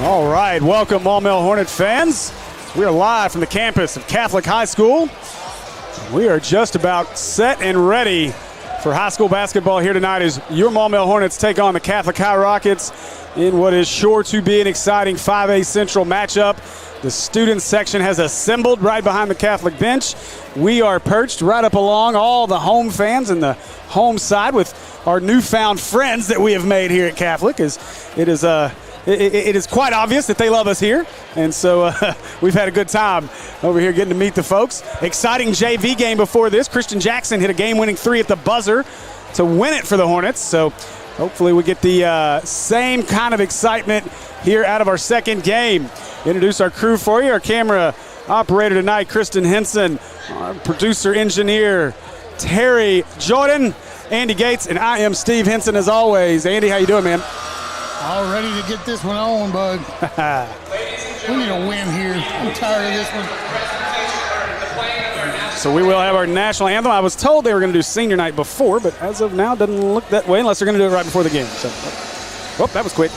All right, welcome Maumelle Hornet fans. We are live from the campus of Catholic High School. We are just about set and ready for high school basketball here tonight as your Maumelle Hornets take on the Catholic High Rockets in what is sure to be an exciting 5A Central matchup. The student section has assembled right behind the Catholic bench. We are perched right up along all the home fans and the home side with our newfound friends that we have made here at Catholic. It is quite obvious that they love us here, and so we've had a good time over here getting to meet the folks. Exciting JV game before this. Christian Jackson hit a game-winning three at the buzzer to win it for the Hornets, so hopefully we get the same kind of excitement here out of our second game. Introduce our crew for you. Our camera operator tonight, Kristen Henson. Our producer, engineer, Terry Jordan, Andy Gates, and I am Steve Henson as always. Andy, how you doing, man? All ready to get this one on, bud. We need a win here. I'm tired of this one. So we will have our national anthem. I was told they were going to do senior night before, but as of now, it doesn't look that way unless they're going to do it right before the game. So, oh, that was quick.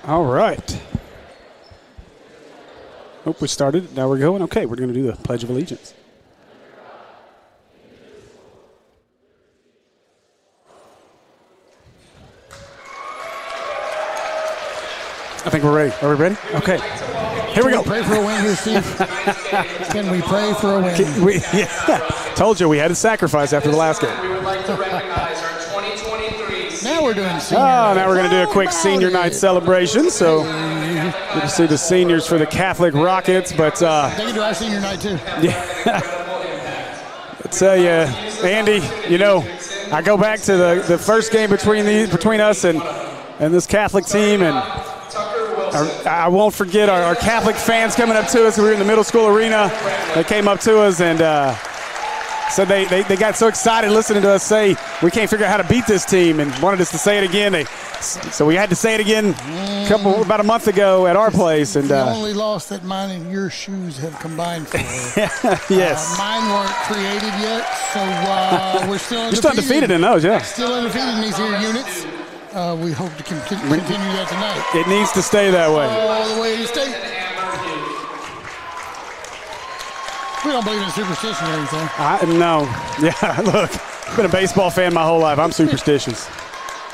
All right. Hope we started. Now we're going. Okay, we're going to do the Pledge of Allegiance. I think we're ready. Are we ready? Okay. Here we go. Pray for a win here, Steve. Can we pray for a win? Told you we had to sacrifice after the last game. We would like to recognize our 2023 Now we're doing senior night. Now we're going to do a quick senior night celebration. So good to see the seniors for the Catholic Rockets. But They can do our senior night, too. I tell you, Andy, you know, I go back to the first game between us and this Catholic team, and I won't forget our Catholic fans coming up to us. We were in the middle school arena. They came up to us and said they got so excited listening to us say we can't figure out how to beat this team and wanted us to say it again. So we had to say it again about a month ago at our place. And the only loss that mine and your shoes have combined for. Yes. Mine weren't created yet, so we're still undefeated. You're still undefeated in those, yeah. Still undefeated in these here units. We hope to continue that tonight. It needs to stay that way. All the way to state. We don't believe in superstition or anything. No. Yeah, look, I've been a baseball fan my whole life. I'm superstitious.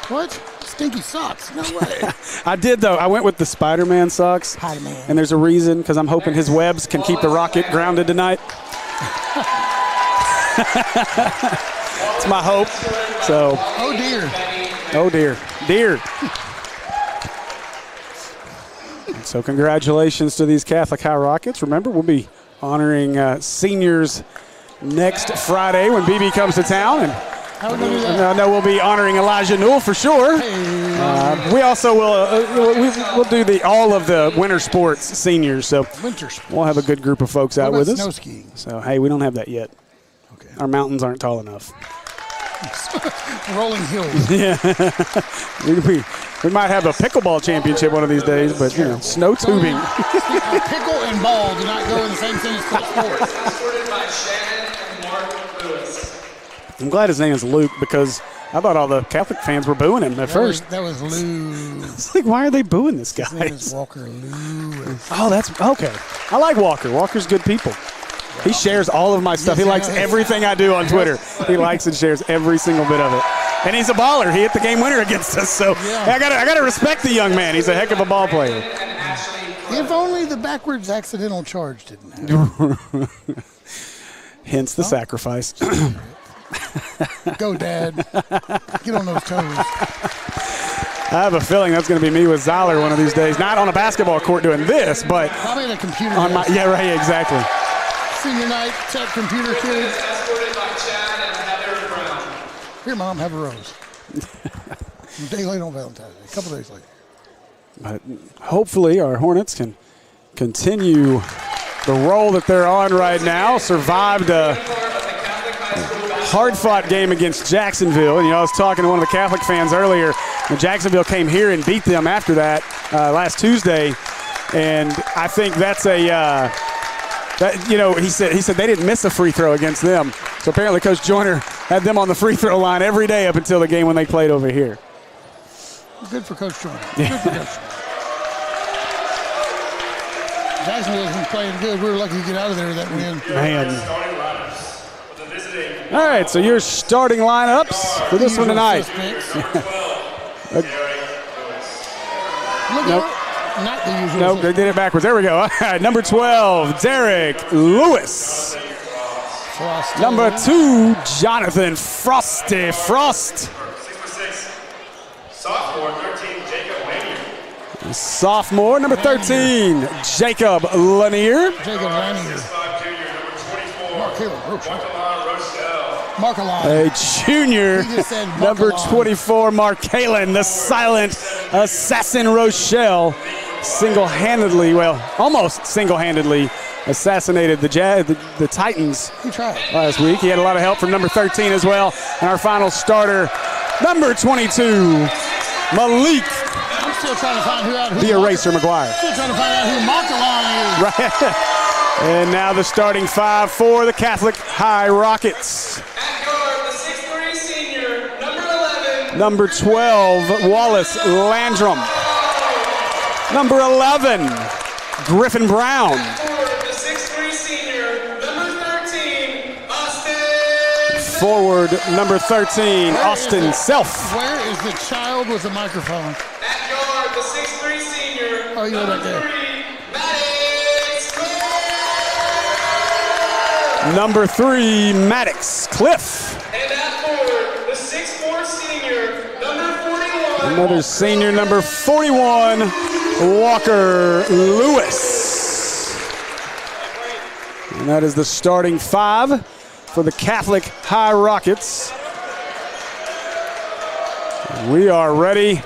What? Stinky socks? No way. I did, though. I went with the Spider-Man socks. Spider-Man. And there's a reason, because I'm hoping his webs can keep the Rocket grounded tonight. It's my hope. So. Oh, dear. Oh, dear. Dear. So congratulations to these Catholic High Rockets. Remember, we'll be honoring seniors next Friday when BB comes to town. And I know we'll be honoring Elijah Newell for sure. We also will we'll do all of the winter sports seniors. So we'll have a good group of folks out with us. Snow skiing? So, hey, we don't have that yet. Okay. Our mountains aren't tall enough. Rolling hills. Yeah. we might have a pickleball championship one of these days, but, you know, snow tubing. Pickle and ball do not go in the same sentence for sports. Supported by Shannon and Mark Lewis. I'm glad his name is Luke because I thought all the Catholic fans were booing him at first. That was Lou. It's like, why are they booing this guy? His name is Walker Lewis. Oh, that's okay. I like Walker. Walker's good people. He shares all of my stuff. He likes everything I do on Twitter. He likes and shares every single bit of it. And he's a baller. He hit the game winner against us. So I gotta respect the young man. He's a heck of a ball player. If only the backwards accidental charge didn't happen. Hence the sacrifice. Go, Dad. Get on those toes. I have a feeling that's going to be me with Zoller one of these days. Not on a basketball court doing this, but probably the computer. On my, yeah, right, exactly. Senior night, tech computer kids. Here, Mom, have a rose. A day late on Valentine's Day, a couple days later. But hopefully our Hornets can continue the roll that they're on right now. Survived a hard-fought game against Jacksonville. And, I was talking to one of the Catholic fans earlier. And Jacksonville came here and beat them after that last Tuesday. And I think that's he said they didn't miss a free throw against them. So apparently Coach Joyner had them on the free throw line every day up until the game when they played over here. Good for Coach Joyner. Good for Coach Joyner. Jacksonville's been playing good. We were lucky to get out of there with that win. Man. All right, so your starting lineups for this one tonight. Nope. Not the usual. Nope, they did it backwards. There we go. All right, number 12, Derek Lewis. Frosty. Number 2, Jonathan Frosty Frost. 6'6", sophomore, 13, Jacob Lanier. Sophomore, number 13, Jacob Lanier. Jacob Lanier. 6'5", junior, number 24, Markalon. A junior, number 24, Markalon, the silent assassin Rochelle, almost single-handedly assassinated the Titans last week. He had a lot of help from number 13 as well. And our final starter, number 22, Malik. I'm still trying to find who the Eraser McGuire. Still trying to find out who Markalon is. Right. And now the starting 5 for the Catholic High Rockets. At guard, the 6'3", senior, number 11. Number 12, Wallace Landrum. Number 11, Griffin Brown. At forward, the 6'3", senior, number 13, Austin. Forward, number 13, Austin Self. Where is the child with the microphone? At guard, the 6'3", senior, Oh, you're back there. 3, Number 3, Maddox Cliff. and at forward, the 6'4", senior, number 41. Another senior, number 41, Walker Lewis. And that is the starting 5 for the Catholic High Rockets. We are ready.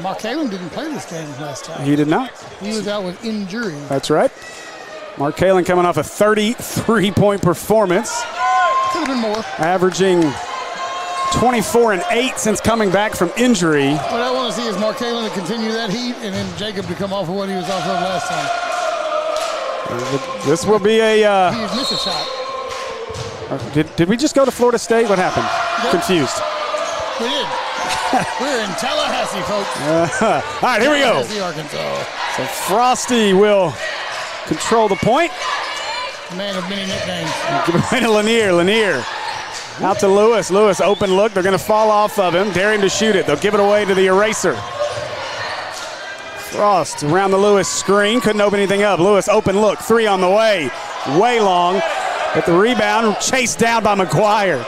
Markalon didn't play this game last time. He did not. He was out with injury. That's right. Markalon coming off a 33-point performance. Could have been more. Averaging 24 and 8 since coming back from injury. What I want to see is Markalon to continue that heat and then Jacob to come off of what he was off of last time. This will be a... He missed a shot. Did we just go to Florida State? What happened? Yep. Confused. We did. We're in Tallahassee, folks. All right, here we go. Tallahassee, Arkansas. So Frosty will control the point. Man of many nicknames. Give it away to Lanier. Lanier out to Lewis. Lewis, open look. They're going to fall off of him. Dare him to shoot it. They'll give it away to the Eraser. Frost around the Lewis screen. Couldn't open anything up. Lewis, open look. 3 on the way. Way long. But the rebound chased down by McGuire.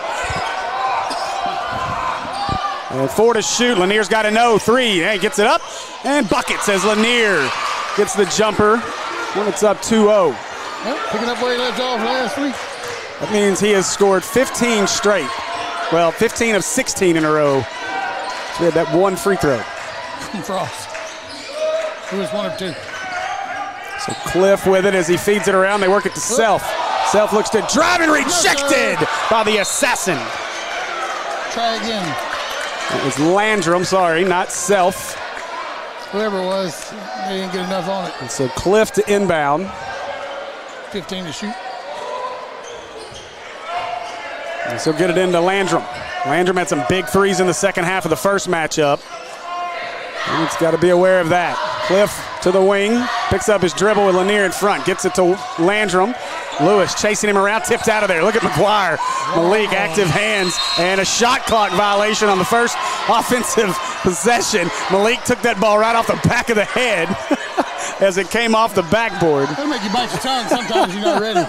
And 4 to shoot. Lanier's got to know. 3. Hey, gets it up. And buckets as Lanier gets the jumper. When it's up 2-0. Well, picking up where he left off last week. That means he has scored 15 straight. Well, 15 of 16 in a row. So we had that one free throw. Frost. It was 1 or 2. So Cliff with it as he feeds it around. They work it to Self. Self looks to drive and rejected by the assassin. Try again. It was Landrum, sorry, not Self. Whoever it was, they didn't get enough on it. And so Cliff to inbound. 15 to shoot. So get it into Landrum. Landrum had some big threes in the second half of the first matchup. And it's got to be aware of that. Cliff to the wing, picks up his dribble with Lanier in front, gets it to Landrum. Lewis chasing him around, tipped out of there. Look at McGuire. Malik, active hands, and a shot clock violation on the first offensive possession. Malik took that ball right off the back of the head as it came off the backboard. That'll make you bite your tongue sometimes. You're not ready.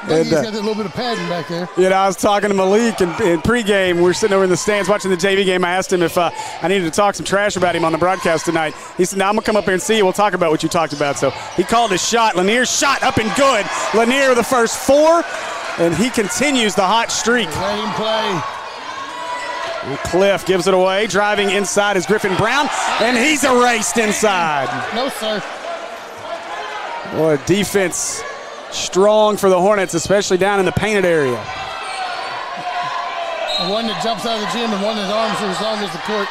He's got a little bit of padding back there. You know, I was talking to Malik in pregame. We were sitting over in the stands watching the JV game. I asked him if I needed to talk some trash about him on the broadcast tonight. He said, "No, I'm going to come up here and see you. We'll talk about what you talked about." So he called his shot. Lanier's shot up and good. Lanier with the first 4, and he continues the hot streak. Let him play. And Cliff gives it away. Driving inside is Griffin Brown, and he's erased inside. No, sir. Boy, defense strong for the Hornets, especially down in the painted area. One that jumps out of the gym and one that arms are as long as the court.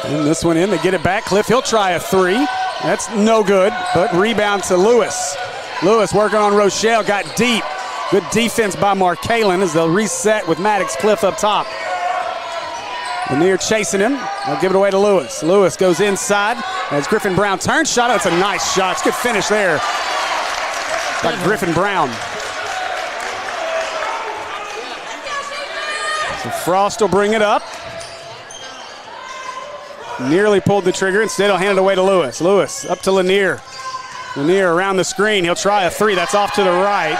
And this one in, they get it back. Cliff, he'll try a 3. That's no good, but rebound to Lewis. Lewis working on Rochelle, got deep. Good defense by Markalen as they'll reset with Maddox. Cliff up top. Lanier chasing him. They'll give it away to Lewis. Lewis goes inside as Griffin Brown turns. Shot. It's a nice shot. It's a good finish there by Griffin Brown. So Frost will bring it up. Nearly pulled the trigger. Instead, he'll hand it away to Lewis. Lewis up to Lanier. Lanier around the screen. He'll try a 3. That's off to the right.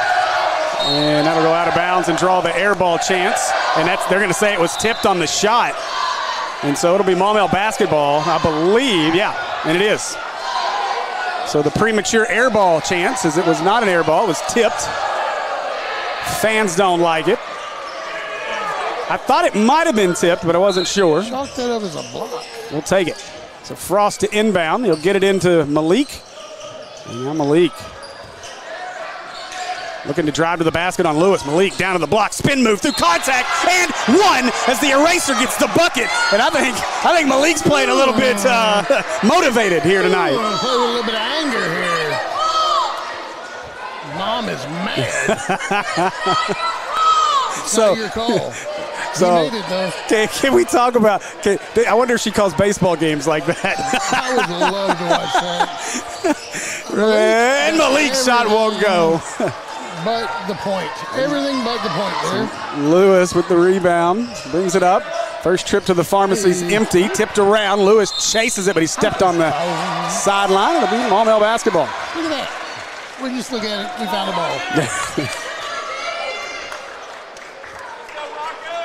And that'll go out of bounds and draw the air ball chance. And they're going to say it was tipped on the shot. And so it'll be Maumelle basketball, I believe. Yeah, and it is. So the premature air ball chance, as it was not an air ball, it was tipped. Fans don't like it. I thought it might have been tipped, but I wasn't sure. Chalk that up as a block. We'll take it. So Frost to inbound. He'll get it into Malik. And now Malik looking to drive to the basket on Lewis. Malik down to the block. Spin move through contact. And one as the eraser gets the bucket. And I think Malik's playing a little bit motivated here tonight. Play with a little bit of anger here. Mom is mad. It's not your call. So, he made it, though. Can we talk about I wonder if she calls baseball games like that. I would love to watch that. And Malik's shot won't go. But the point. Everything but the point there. Lewis with the rebound. Brings it up. First trip to the pharmacy's empty. Tipped around. Lewis chases it, but he stepped on the sideline. It'll be Maumelle basketball. Look at that. We just look at it. We found a ball.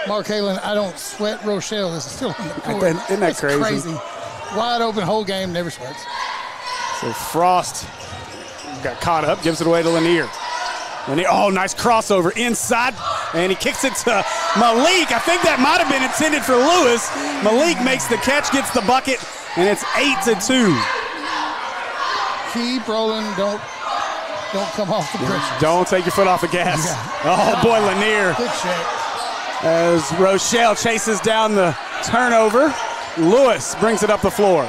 Mark Halen, I don't sweat Rochelle. This is still on the court. Isn't that crazy? Wide open whole game, never sweats. So Frost got caught up, gives it away to Lanier. Oh, nice crossover inside, and he kicks it to Malik. I think that might have been intended for Lewis. Malik makes the catch, gets the bucket, and it's 8-2. Keep rolling. Don't come off the pressure. Don't take your foot off the gas. Yeah. Oh, boy, Lanier. Good check. As Rochelle chases down the turnover, Lewis brings it up the floor.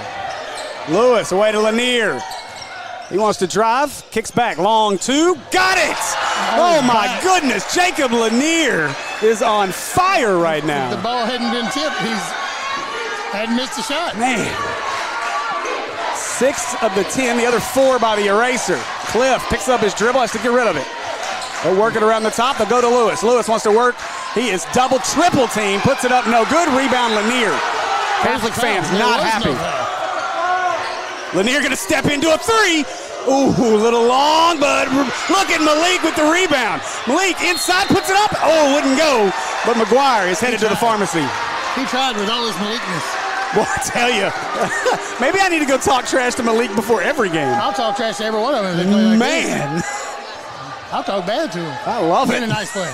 Lewis away to Lanier. He wants to drive, kicks back, long 2, got it! Oh my goodness, Jacob Lanier is on fire right now. If the ball hadn't been tipped, hadn't missed a shot. Man. 6 of the 10, the other 4 by the eraser. Cliff picks up his dribble, has to get rid of it. They'll work it around the top, they'll go to Lewis. Lewis wants to work. He is double, triple team, puts it up, no good. Rebound Lanier. Catholic fans not happy. Lanier gonna step into a 3. Ooh, a little long, but look at Malik with the rebound. Malik inside, puts it up. Oh, wouldn't go. But McGuire is headed to the pharmacy. He tried with all his Malikness. Well, I tell you, maybe I need to go talk trash to Malik before every game. I'll talk trash to every one of them. If they play like Man. This. I'll talk bad to him. I love it. Been a nice play.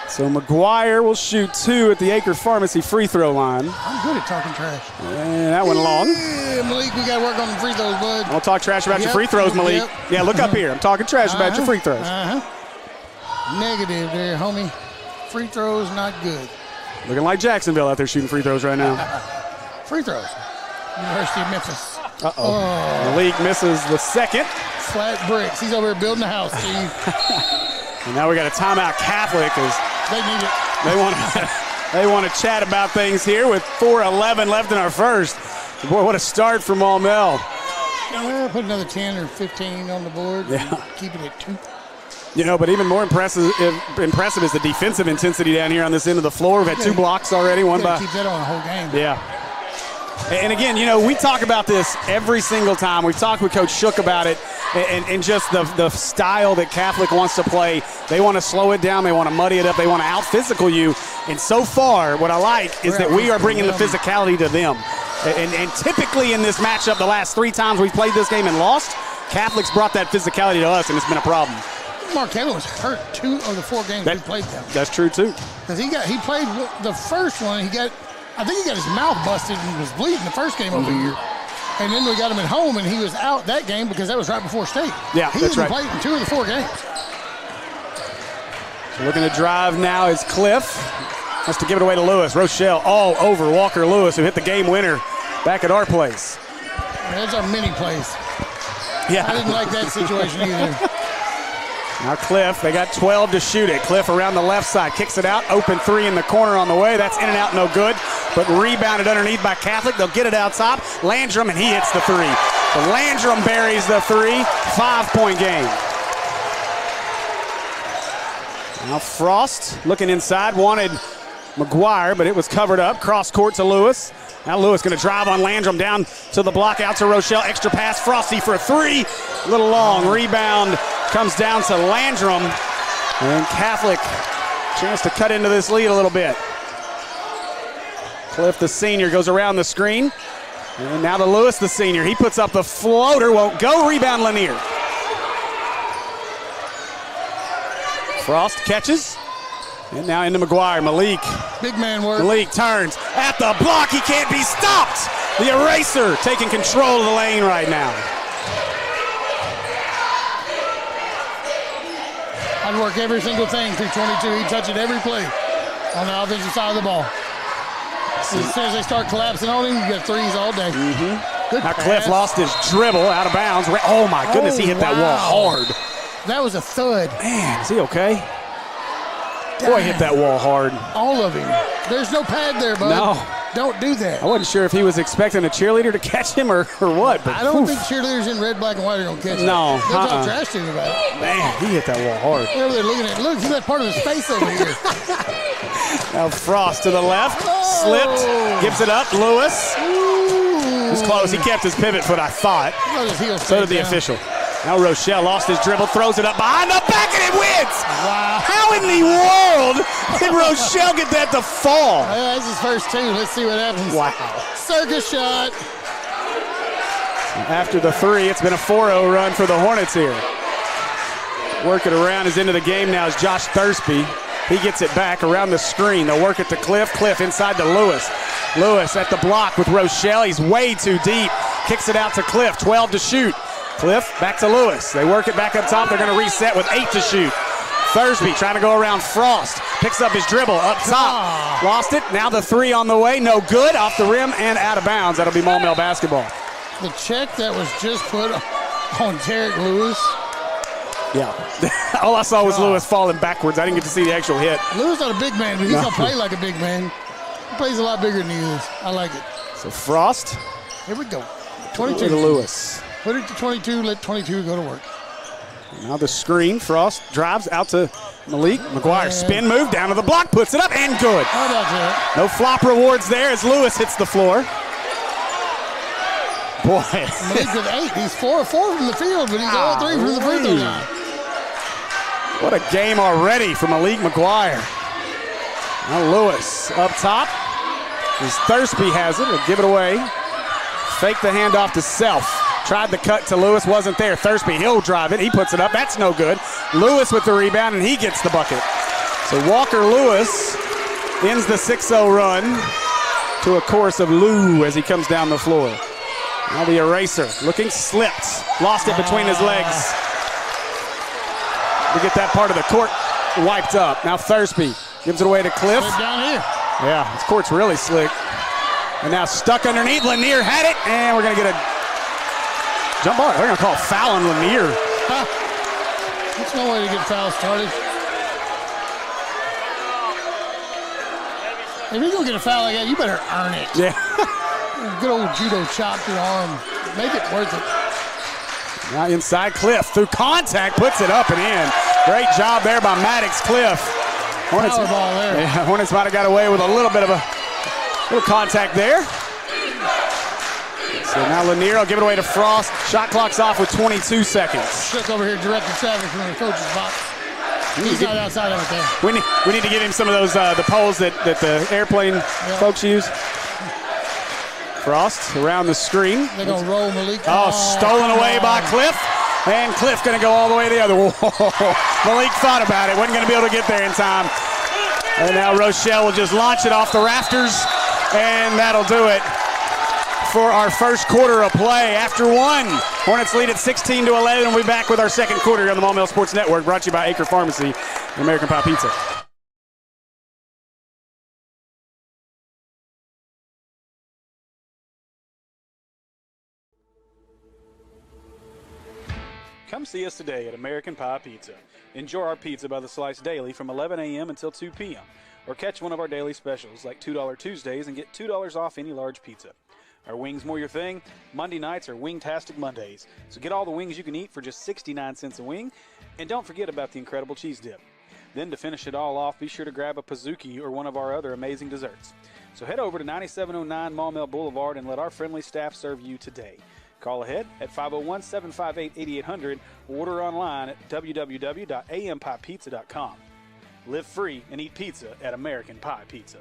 So McGuire will shoot 2 at the Acre Pharmacy free throw line. I'm good at talking trash. And that went long. Yeah, Malik, we got to work on the free throws, bud. I'll talk trash about your free throws, Malik. Yep. Yeah, look up here. I'm talking trash about your free throws. Negative there, homie. Free throws, not good. Looking like Jacksonville out there shooting free throws right now. Free throws. University of Memphis. Uh-oh. Malik misses the second. Flat bricks. He's over here building a house, Steve. And now we got a timeout Catholic as They need it. they want to chat about things here with 4:11 left in our first. Boy, what a start for Maumelle. Well, put another 10 or 15 on the board. Yeah. Keep it at 2. You know, but even more impressive is the defensive intensity down here on this end of the floor. We've had 2 blocks already, one by. Keep that on the whole game. Yeah. And again, you know, we talk about this every single time. We've talked with Coach Shook about it and just the style that Catholic wants to play. They want to slow it down. They want to muddy it up. They want to out-physical you. And so far, what I like is that we are bringing the physicality to them. And typically in this matchup, the last 3 times we've played this game and lost, Catholic's brought that physicality to us, and it's been a problem. Markello was hurt 2 of the 4 games we played them. That's true, too. Because he played the first one, I think he got his mouth busted and was bleeding the first game over here. And then we got him at home, and he was out that game because that was right before state. Yeah, that's right. He played in 2 of the 4 games. So looking to drive now is Cliff. Has to give it away to Lewis. Rochelle all over Walker Lewis, who hit the game winner back at our place. That's our mini place. Yeah. I didn't like that situation either. Now Cliff, they got 12 to shoot it. Cliff around the left side, kicks it out. Open 3 in the corner on the way. That's in and out, no good. But rebounded underneath by Catholic. They'll get it out top. Landrum, and he hits the 3. So Landrum buries the 3. 5-point game. Now Frost looking inside, wanted McGuire, but it was covered up. Cross court to Lewis. Now Lewis going to drive on Landrum down to the block, out to Rochelle. Extra pass, Frosty for a 3. A little long. Rebound comes down to Landrum. And Catholic, chance to cut into this lead a little bit. Cliff, the senior, goes around the screen. And now to Lewis, the senior. He puts up the floater, won't go. Rebound Lanier. Frost catches. And now into McGuire. Malik. Big man work. Malik turns at the block. He can't be stopped. The eraser taking control of the lane right now. I'd work every single thing through 22. He'd touch it every play on the offensive side of the ball. As soon as they start collapsing on him, you get 3s all day. Good Now pass. Cliff lost his dribble out of bounds. Oh my goodness, he hit that wall hard. That was a thud. Man, is he okay? Boy, hit that wall hard. All of him. There's no pad there, bud. No. Don't do that. I wasn't sure if he was expecting a cheerleader to catch him or what. But I don't think cheerleaders in red, black, and white are going to catch him. No. They'll talk trash to him about it. Man, he hit that wall hard. They're over there looking at it. Look, he's got part of his face over here. Now Frost to the left. Slipped. Gives it up. Lewis. He's close. He kept his pivot foot, I thought. So did the official. Now Rochelle lost his dribble, throws it up behind the back, and it wins! Wow. How in the world did Rochelle get that to fall? That's his first 2. Let's see what happens. Wow. Circus shot. After the 3, it's been a 4-0 run for the Hornets here. Working around is into the game now is Josh Thursby. He gets it back around the screen. They'll work it to Cliff. Cliff inside to Lewis. Lewis at the block with Rochelle. He's way too deep. Kicks it out to Cliff. 12 to shoot. Cliff back to Lewis. They work it back up top. They're going to reset with 8 to shoot. Thursby trying to go around Frost. Picks up his dribble up top. Lost it. Now the 3 on the way. No good. Off the rim and out of bounds. That'll be Maumelle basketball. The check that was just put on Derek Lewis. Yeah. All I saw was Lewis falling backwards. I didn't get to see the actual hit. Lewis not a big man, but he's going to play like a big man. He plays a lot bigger than he is. I like it. So Frost. Here we go. 22 to Lewis. Put it to 22. Let 22 go to work. Now the screen. Frost drives out to Malik. McGuire spin move down to the block. Puts it up and good. How about that? No flop rewards there as Lewis hits the floor. Boy. Malik with 8. He's 4 of 4 from the field, but he's all 3 from the free throw line. What a game already for Malik McGuire. Now Lewis up top. As Thursby has it. He'll give it away. Fake the handoff to Self. Tried the cut to Lewis, wasn't there. Thursby, he'll drive it. He puts it up. That's no good. Lewis with the rebound, and he gets the bucket. So Walker Lewis ends the 6-0 run to a chorus of Lou as he comes down the floor. Now the eraser, looking slipped. Lost it between his legs. We get that part of the court wiped up. Now Thursby gives it away to Cliff. Down here. Yeah, this court's really slick. And now stuck underneath. Lanier had it, and we're going to get a jump ball. They're going to call foul on Lanier. There's no way to get foul started. If you're going to get a foul like that, you better earn it. Yeah. Good old judo chop to the arm. Make it worth it. Now inside Cliff through contact, puts it up and in. Great job there by Maddox Cliff. Hornets, Power ball there. Yeah, Hornets might have got away with a little bit of a little contact there. So now Lanier will give it away to Frost. Shot clock's off with 22 seconds. Shook over here directing traffic from the coach's box. He's not outside of it there. We need to give him some of those the poles that the airplane folks use. Frost around the screen. They're going to roll Malik. Oh, stolen away by Cliff. And Cliff going to go all the way the other way. Malik thought about it. Wasn't going to be able to get there in time. And now Rochelle will just launch it off the rafters. And that'll do it for our first quarter of play. After one, Hornets lead at 16-11. And we'll be back with our second quarter on the Maumelle Sports Network, brought to you by Acre Pharmacy and American Pie Pizza. Come see us today at American Pie Pizza. Enjoy our pizza by the slice daily from 11 a.m. until 2 p.m. Or catch one of our daily specials like $2 Tuesdays and get $2 off any large pizza. Are wings more your thing? Monday nights are Wingtastic Mondays. So get all the wings you can eat for just 69 cents a wing. And don't forget about the incredible cheese dip. Then to finish it all off, be sure to grab a Pizookie or one of our other amazing desserts. So head over to 9709 Maumelle Boulevard and let our friendly staff serve you today. Call ahead at 501-758-8800 or order online at www.ampiepizza.com. Live free and eat pizza at American Pie Pizza.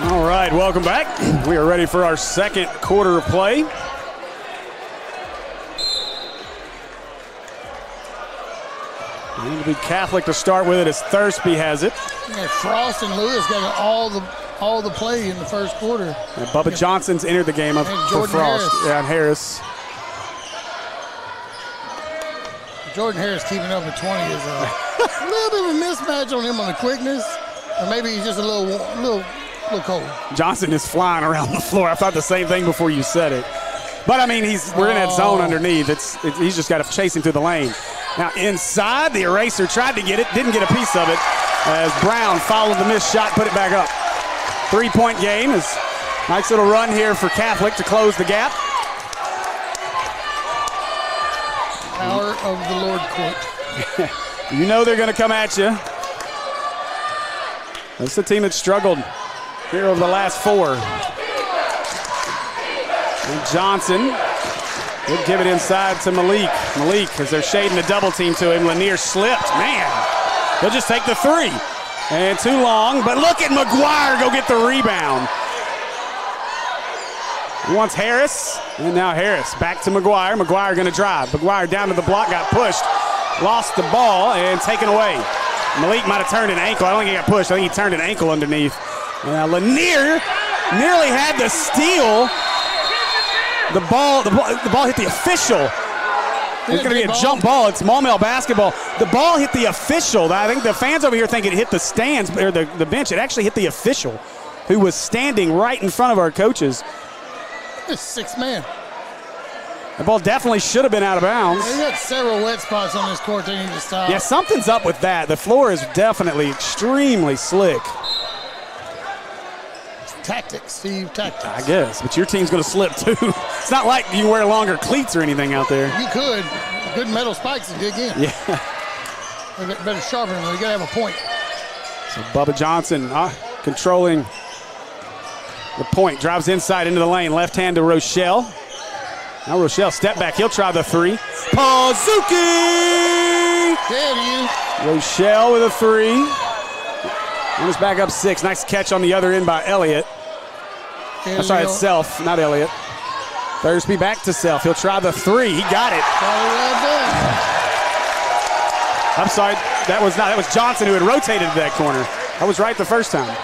All right, welcome back. We are ready for our second quarter of play. It'll be Catholic to start with it as Thursby has it. Yeah, Frost and Lewis got all the play in the first quarter. And Bubba Johnson's entered the game for Frost. Harris. Yeah, and Harris. Jordan Harris keeping up at 20 is a little bit of a mismatch on him on the quickness. Or maybe he's just a little cold. Johnson is flying around the floor. I thought the same thing before you said it. But, I mean, we're in that zone underneath. He's just got to chase him through the lane. Now, inside, the eraser tried to get it, didn't get a piece of it, as Brown followed the missed shot, put it back up. 3-point game is nice little run here for Catholic to close the gap. Power of the Lord court. You know they're going to come at you. That's the team that struggled here over the last four. And Johnson would give it inside to Malik. Malik, as they're shading the double team to him, Lanier slipped. Man, he'll just take the three. And too long, but look at McGuire go get the rebound. He wants Harris, and now Harris back to McGuire. McGuire going to drive. McGuire down to the block, got pushed, lost the ball, and taken away. Malik might have turned an ankle. I don't think he got pushed. I think he turned an ankle underneath. Lanier nearly had the steal. The ball hit the official. It's going to be a jump ball. It's Maumelle basketball. The ball hit the official. I think the fans over here think it hit the stands or the bench. It actually hit the official, who was standing right in front of our coaches. It's 6 man. The ball definitely should have been out of bounds. They got several wet spots on this court they need to stop. Yeah, something's up with that. The floor is definitely extremely slick. Tactics, Steve, tactics. I guess, but your team's going to slip too. It's not like you wear longer cleats or anything out there. You could. Good metal spikes to dig in. Yeah. They better sharpen them. You got to have a point. So Bubba Johnson controlling the point. Drives inside into the lane. Left hand to Rochelle. Now Rochelle step back. He'll try the three. Pazuki! There you. Rochelle with a three. Hornets back up 6. Nice catch on the other end by Elliott. I'm sorry, it's Self, not Elliott. Thursby back to Self. He'll try the three. He got it. I'm sorry, that was Johnson who had rotated to that corner. I was right the first time.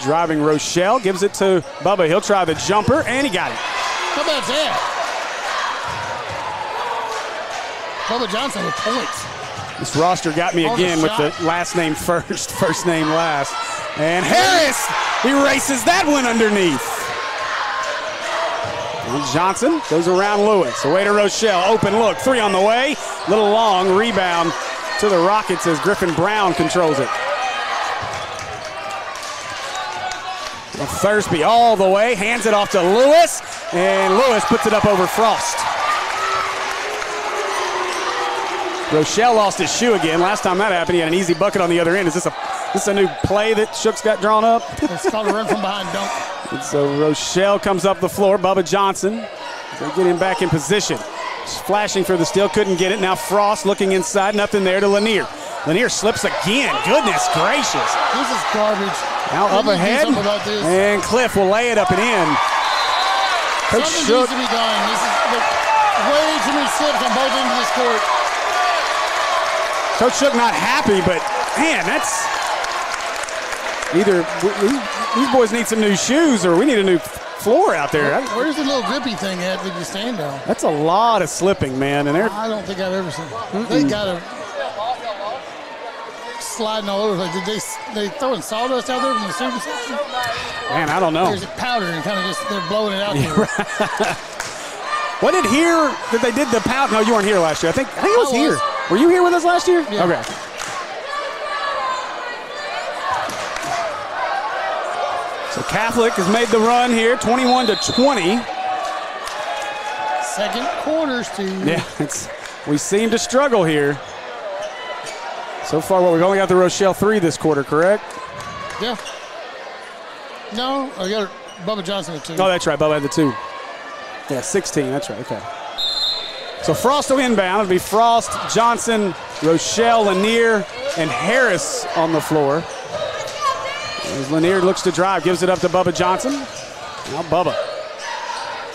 Driving Rochelle, gives it to Bubba. He'll try the jumper, and he got it. How about that? Bubba Johnson with points. This roster got me again with the last name first, first name last. And Harris erases that one underneath. And Johnson goes around Lewis. Away to Rochelle. Open look. 3 on the way. Little long rebound to the Rockets as Griffin Brown controls it. And Thursby all the way. Hands it off to Lewis. And Lewis puts it up over Frost. Rochelle lost his shoe again. Last time that happened, he had an easy bucket on the other end. Is this a new play that Shook's got drawn up? It's called a run from behind dunk. And so Rochelle comes up the floor. Bubba Johnson, they get him back in position. Flashing for the steal, couldn't get it. Now Frost looking inside, nothing there to Lanier. Lanier slips again. Goodness gracious. This is garbage. Now up ahead, and Cliff will lay it up and in. Coach Something Shook. needs to be done. This is way too many slips on both ends of this court. Coach Shook not happy, but man, that's either these boys need some new shoes or we need a new floor out there. Where's the little grippy thing at that you stand on? That's a lot of slipping, man. And I don't think I've ever seen it. They got a sliding all over. Like, did they throwing sawdust out there from the student section? Man, I don't know. There's powder and kind of just they're blowing it out there. What did here that they did the pound? No, you weren't here last year. I think it was here. Were you here with us last year? Yeah. Okay. So Catholic has made the run here, 21-20. Second quarter, Steve. Yeah, we seem to struggle here. So far, we've only got the Rochelle 3 this quarter, correct? Yeah. No, I got Bubba Johnson at 2. Oh, that's right. Bubba had the 2. Yeah, 16. That's right. Okay. So Frost will inbound. It'll be Frost, Johnson, Rochelle, Lanier, and Harris on the floor. As Lanier looks to drive, gives it up to Bubba Johnson. Now Bubba.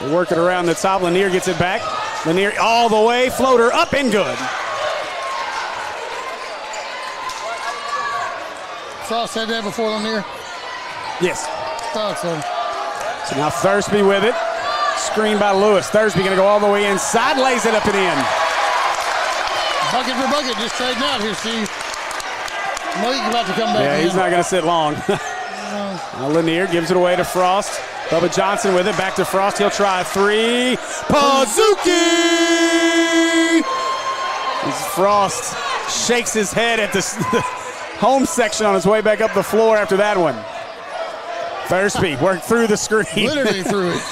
They work it around the top. Lanier gets it back. Lanier all the way. Floater up and good. Frost had that before Lanier? Yes. Thought so. So now Thursby with it. Screen by Lewis. Thursby going to go all the way inside. Lays it up and in. Bucket for bucket. Just trading out here, Steve. Malik about to come back. Yeah, he's not going to sit long. Now Lanier gives it away to Frost. Bubba Johnson with it. Back to Frost. He'll try a 3. Pazuki! As Frost shakes his head at the home section on his way back up the floor after that one. Thursby worked through the screen. Literally through it.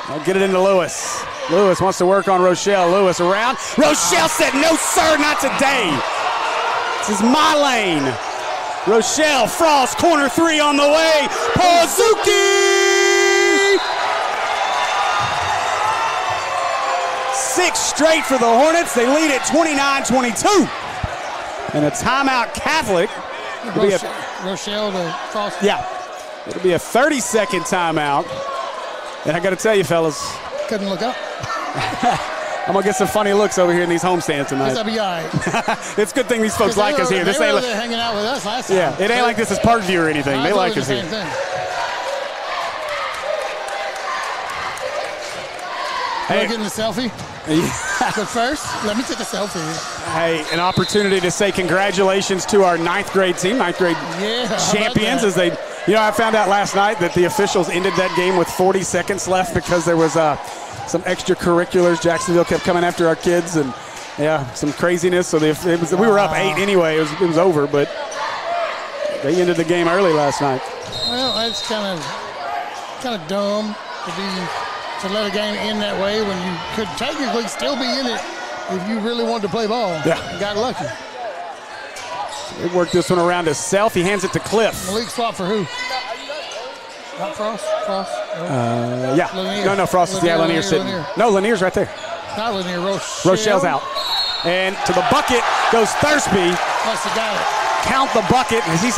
I'll get it into Lewis. Lewis wants to work on Rochelle. Lewis around. Rochelle said, no, sir, not today. This is my lane. Rochelle, Frost, corner 3 on the way. Pazuki! 6 straight for the Hornets. They lead at 29-22. And a timeout Catholic. Rochelle to Frost. Yeah. It'll be a 30-second timeout. And I got to tell you, fellas. Couldn't look up. I'm going to get some funny looks over here in these homestands tonight. Guess I'll be all right. It's a good thing these folks like us here. They were there hanging out with us last time. Yeah, it ain't like this is Parkview or anything. They like us here. Hey, getting the selfie? But first, let me take a selfie. Hey, an opportunity to say congratulations to our 9th grade team, 9th grade champions. As they, I found out last night that the officials ended that game with 40 seconds left because there was some extracurriculars. Jacksonville kept coming after our kids, and some craziness. So we were up 8 anyway. It was over, but they ended the game early last night. Well, that's kind of dumb to let a game end that way when you could technically still be in it if you really wanted to play ball. Yeah. And got lucky. They worked this one around to Self. He hands it to Cliff. Malik swap for who? Not Frost? Frost? No. Yeah. Lanier. No, Frost is Lanier sitting. Lanier. No, Lanier's right there. Not Lanier. Rochelle. Rochelle's out. And to the bucket goes Thursby. Must have got it. Count the bucket as he's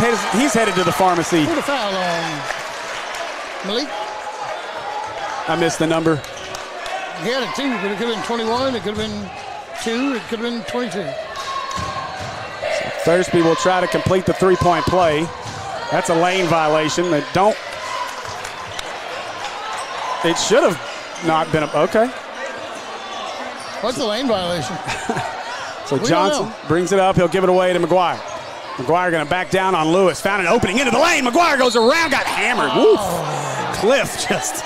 headed to the pharmacy. Put a foul on Malik. I missed the number. He had a 2, but it could have been 21. It could have been 2. It could have been 22. So Thursby will try to complete the 3-point play. That's a lane violation. It should have not been okay. What's the lane violation? So Johnson brings it up. He'll give it away to McGuire. McGuire going to back down on Lewis. Found an opening into the lane. McGuire goes around, got hammered. Woof. Cliff just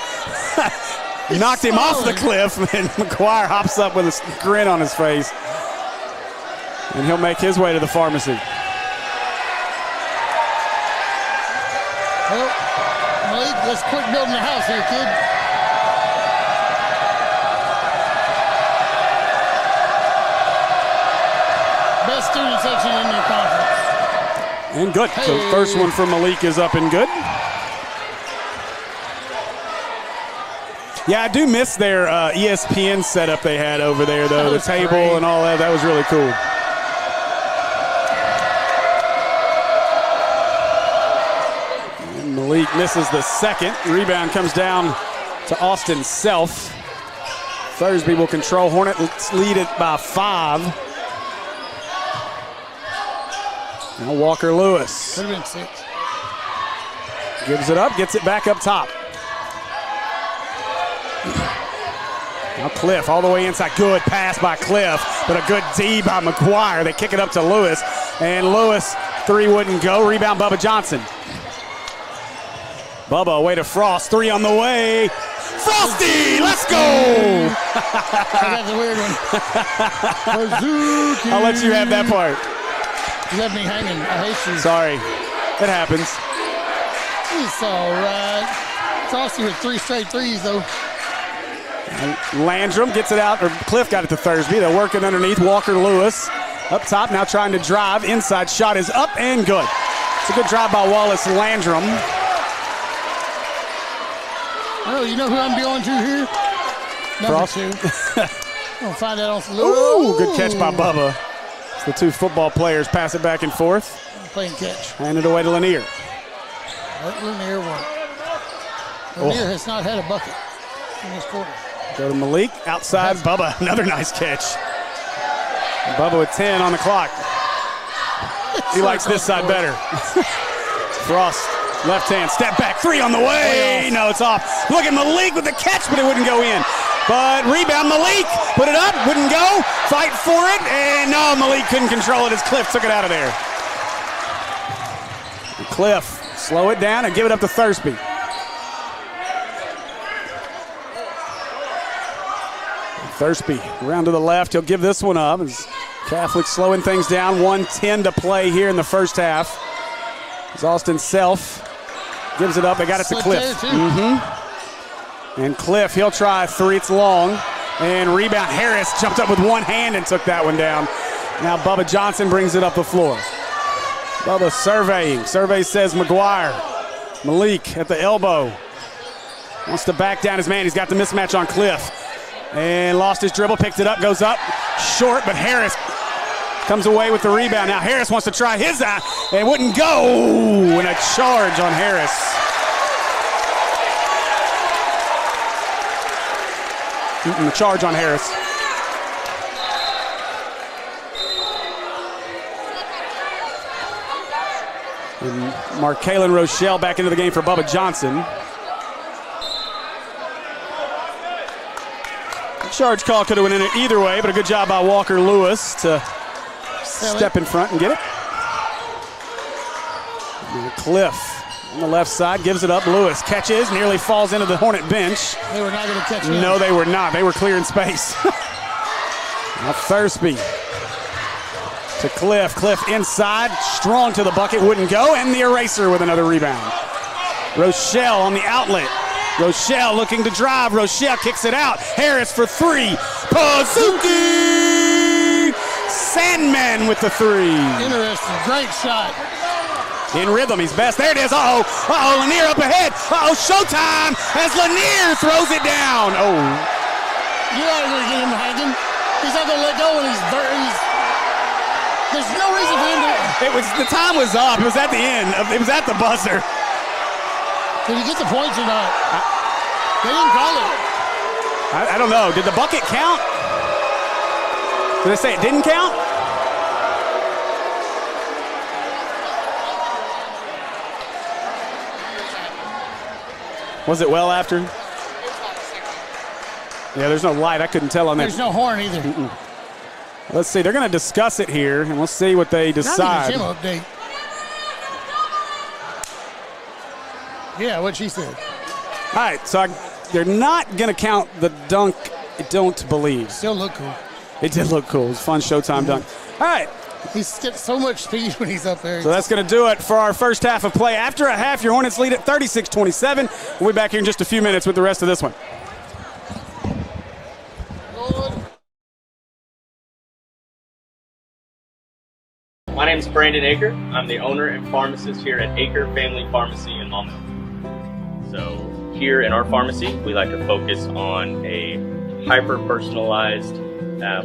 knocked him off the cliff, and McGuire hops up with a grin on his face. And he'll make his way to the pharmacy. Well, Malik, let's quit building the house here, kid. Best student section in the conference. And good. Hey. So the first one for Malik is up and good. Yeah, I do miss their ESPN setup they had over there, though. The table great. and all that. That was really cool. And Malik misses the second. Rebound comes down to Austin Self. Thursby will control. Hornets lead it by 5. Now Walker Lewis. Could have been 6. Gives it up, gets it back up top. Now Cliff all the way inside. Good pass by Cliff, but a good D by McGuire. They kick it up to Lewis, and Lewis, 3 wouldn't go. Rebound Bubba Johnson. Bubba away to Frost. 3 on the way. Frosty, let's go! That's a weird one. I'll let you have that part. You left me hanging. I hate you. Sorry. It happens. It's all right. Frosty with 3 straight threes, though. Landrum gets it out, or Cliff got it to Thursby. They're working underneath. Walker Lewis up top, now trying to drive. Inside shot is up and good. It's a good drive by Wallace Landrum. Oh, you know who I'm going to here? Number Frost. 2. We'll find that on some. Ooh, good catch by Bubba. It's the 2 football players pass it back and forth. Playing catch. Hand it away to Lanier. Let Lanier work. Lanier has not had a bucket in this quarter. Go to Malik, outside, Bubba, another nice catch. Bubba with 10 on the clock. He likes this side better. Frost, left hand, step back, 3 on the way. No, it's off. Look at Malik with the catch, but it wouldn't go in. But rebound, Malik, put it up, wouldn't go. Fight for it, and no, Malik couldn't control it as Cliff took it out of there. Cliff, slow it down and give it up to Thursby. Thursby around to the left. He'll give this one up. As Catholic slowing things down. 1:10 to play here in the first half. As Austin Self gives it up. They got it to Cliff. And Cliff, he'll try a 3. It's long. And rebound. Harris jumped up with one hand and took that one down. Now Bubba Johnson brings it up the floor. Bubba surveying. Survey says McGuire. Malik at the elbow. Wants to back down his man. He's got the mismatch on Cliff. And lost his dribble, picked it up, goes up, short, but Harris comes away with the rebound. Now Harris wants to try his eye, and wouldn't go, and a charge on Harris. The charge on Harris. And Markalen Rochelle back into the game for Bubba Johnson. Charge call could have went in it either way, but a good job by Walker Lewis to step in front and get it. And Cliff on the left side gives it up. Lewis catches, nearly falls into the Hornet bench. They were not going to catch him. No, they were not. They were clearing space. Now Thursby to Cliff. Cliff inside, strong to the bucket, wouldn't go, and the eraser with another rebound. Rochelle on the outlet. Rochelle looking to drive. Rochelle kicks it out. Harris for 3. Pazuki! Sandman with the 3. Interesting. Great shot. In rhythm. He's best. There it is. Uh-oh. Uh-oh. Lanier up ahead. Uh-oh. Showtime as Lanier throws it down. Oh. You're not going to get him hanging. He's not going to let go when there's no reason for him to. The time was up. It was at the end. It was at the buzzer. Did he get the points or not? They didn't call it. I don't know. Did the bucket count? Did they say it didn't count? Was it well after? Yeah, there's no light. I couldn't tell on that. There's no horn either. Let's see. They're going to discuss it here, and we'll see what they decide. Not even a gym update. Yeah, what she said. All right, so they're not going to count the dunk, I don't believe. Still look cool. It did look cool. It was a fun Showtime dunk. All right. He's got so much speed when he's up there. So that's going to do it for our first half of play. After a half, your Hornets lead at 36-27. We'll be back here in just a few minutes with the rest of this one. My name is Brandon Aker. I'm the owner and pharmacist here at Aker Family Pharmacy in Maumelle. So here in our pharmacy, we like to focus on a hyper-personalized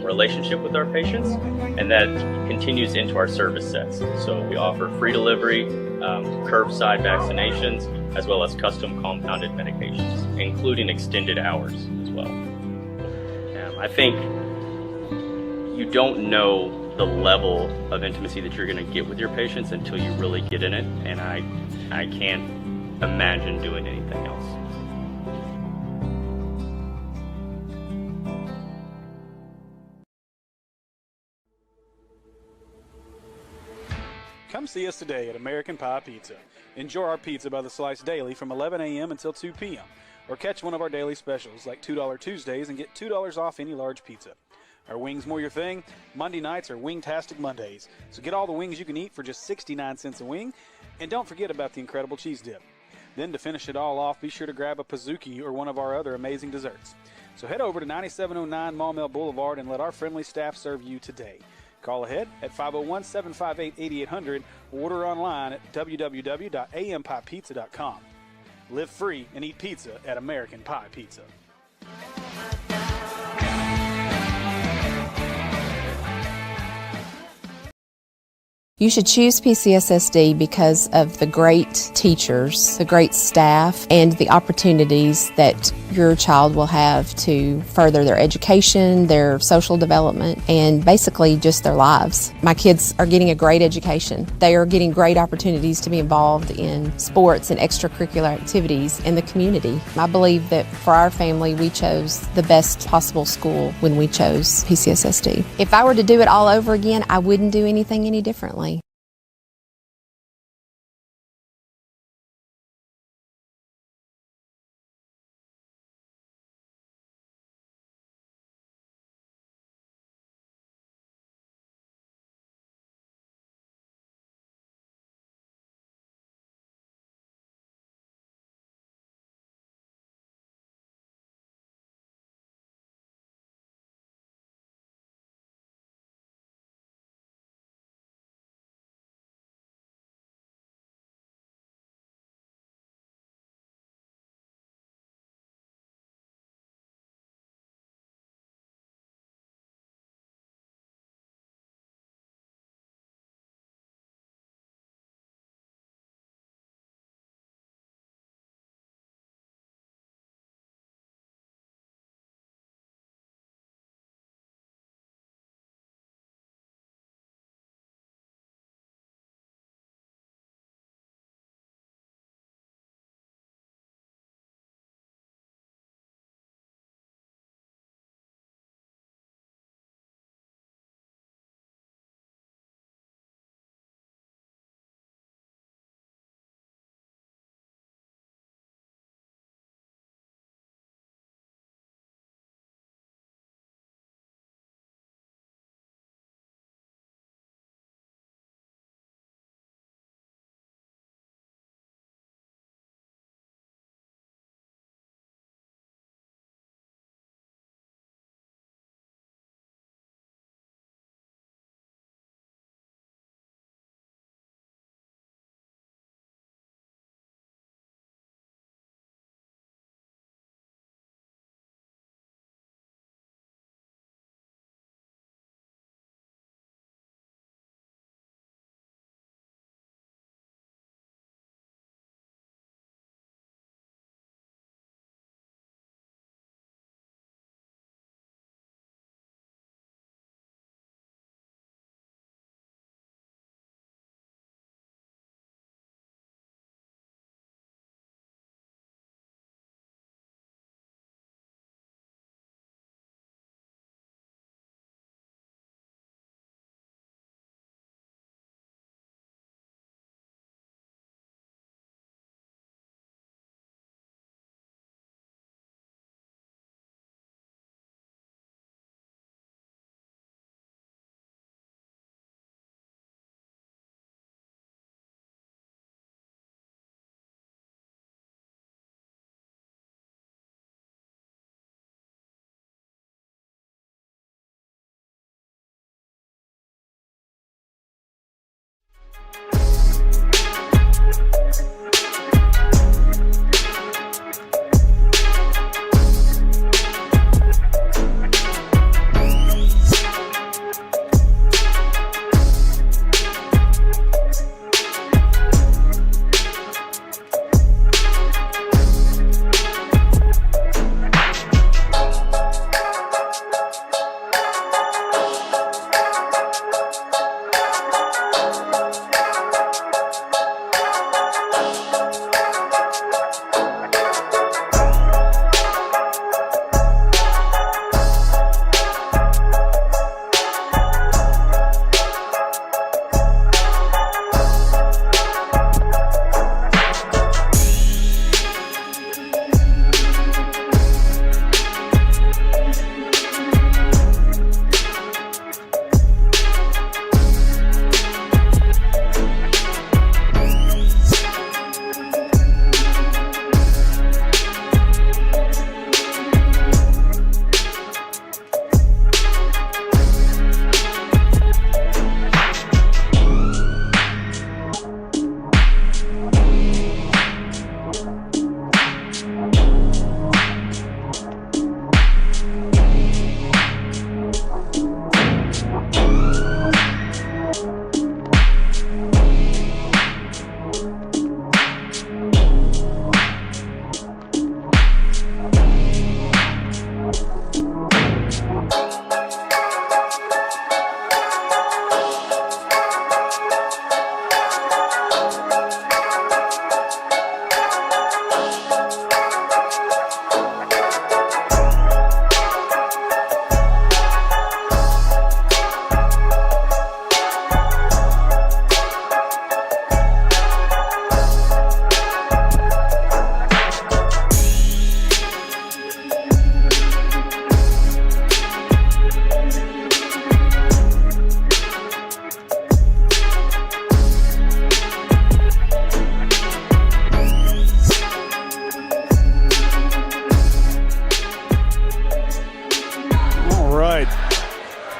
relationship with our patients, and that continues into our service sets. So we offer free delivery, curbside vaccinations, as well as custom compounded medications, including extended hours as well. I think you don't know the level of intimacy that you're going to get with your patients until you really get in it, and I can't imagine doing anything else. Come see us today at American Pie Pizza. Enjoy our pizza by the slice daily from 11 a.m. until 2 p.m. Or catch one of our daily specials like $2 Tuesdays and get $2 off any large pizza. Are wings more your thing? Monday nights are Wingtastic Mondays. So get all the wings you can eat for just 69 cents a wing. And don't forget about the incredible cheese dip. Then to finish it all off, be sure to grab a Pizookie or one of our other amazing desserts. So head over to 9709 Maumelle Boulevard and let our friendly staff serve you today. Call ahead at 501-758-8800 or order online at www.ampiepizza.com. Live free and eat pizza at American Pie Pizza. You should choose PCSSD because of the great teachers, the great staff, and the opportunities that your child will have to further their education, their social development, and basically just their lives. My kids are getting a great education. They are getting great opportunities to be involved in sports and extracurricular activities in the community. I believe that for our family, we chose the best possible school when we chose PCSSD. If I were to do it all over again, I wouldn't do anything any differently.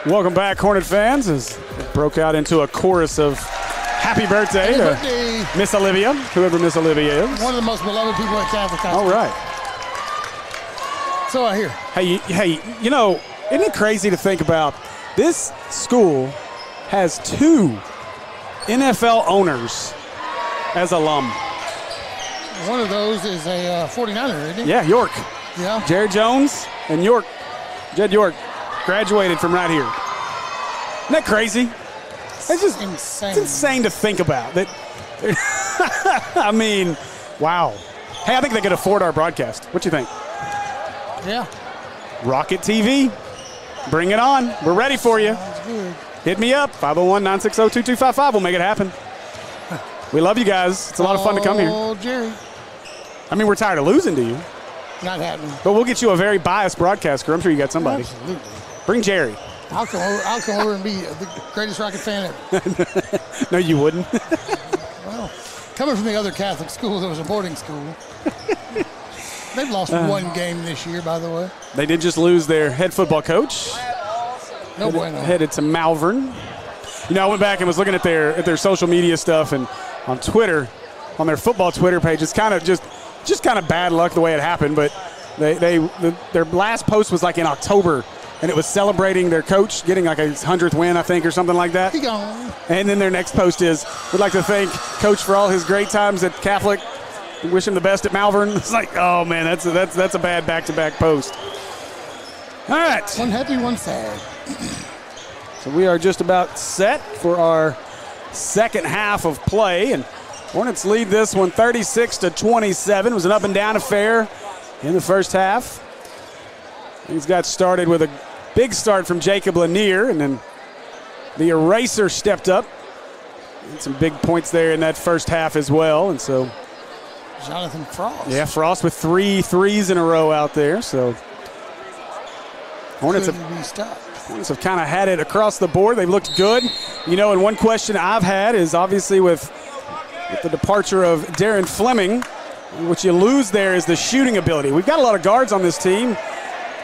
Welcome back, Hornet fans, as it broke out into a chorus of happy birthday to Miss Olivia, whoever Miss Olivia is. One of the most beloved people at Catholic High School. All right. So I hear. Hey, you know, isn't it crazy to think about this school has 2 NFL owners as alum. One of those is a 49er, isn't he? Yeah, York. Yeah. Jerry Jones and Jed York graduated from right here. Isn't that crazy? It's just insane. It's insane to think about. That. I mean, wow. Hey, I think they could afford our broadcast. What you think? Yeah. Rocket TV, bring it on. We're ready for you. Sounds good. Hit me up, 501-960-2255. We'll make it happen. We love you guys. It's a lot of fun to come here. Oh, Jerry. I mean, we're tired of losing to you. Not happening. But we'll get you a very biased broadcaster. I'm sure you got somebody. Absolutely. Bring Jerry. I'll come over and be the greatest Rocket fan ever. No, you wouldn't. Well, coming from the other Catholic school that was a boarding school. They've lost one game this year, by the way. They did just lose their head football coach. No bueno. Headed to Malvern. You know, I went back and was looking at their social media stuff, and on Twitter, on their football Twitter page, it's kind of just kind of bad luck the way it happened. But their last post was like in October, and it was celebrating their coach getting like a 100th win, I think, or something like that. He gone. And then their next post is, "We'd like to thank Coach for all his great times at Catholic. Wish him the best at Malvern." It's like, oh man, that's a bad back-to-back post. All right. One happy, one sad. So we are just about set for our second half of play, and Hornets lead this one 36-27. It was an up and down affair in the first half. He's got started with a big start from Jacob Lanier, and then the eraser stepped up. And some big points there in that first half as well, and so Jonathan Frost. yeah, Frost with 3 threes in a row out there. So Hornets Couldn't be stopped. Hornets have kind of had it across the board. They've looked good. You know, and one question I've had is obviously with the departure of Darren Fleming, what you lose there is the shooting ability. We've got a lot of guards on this team.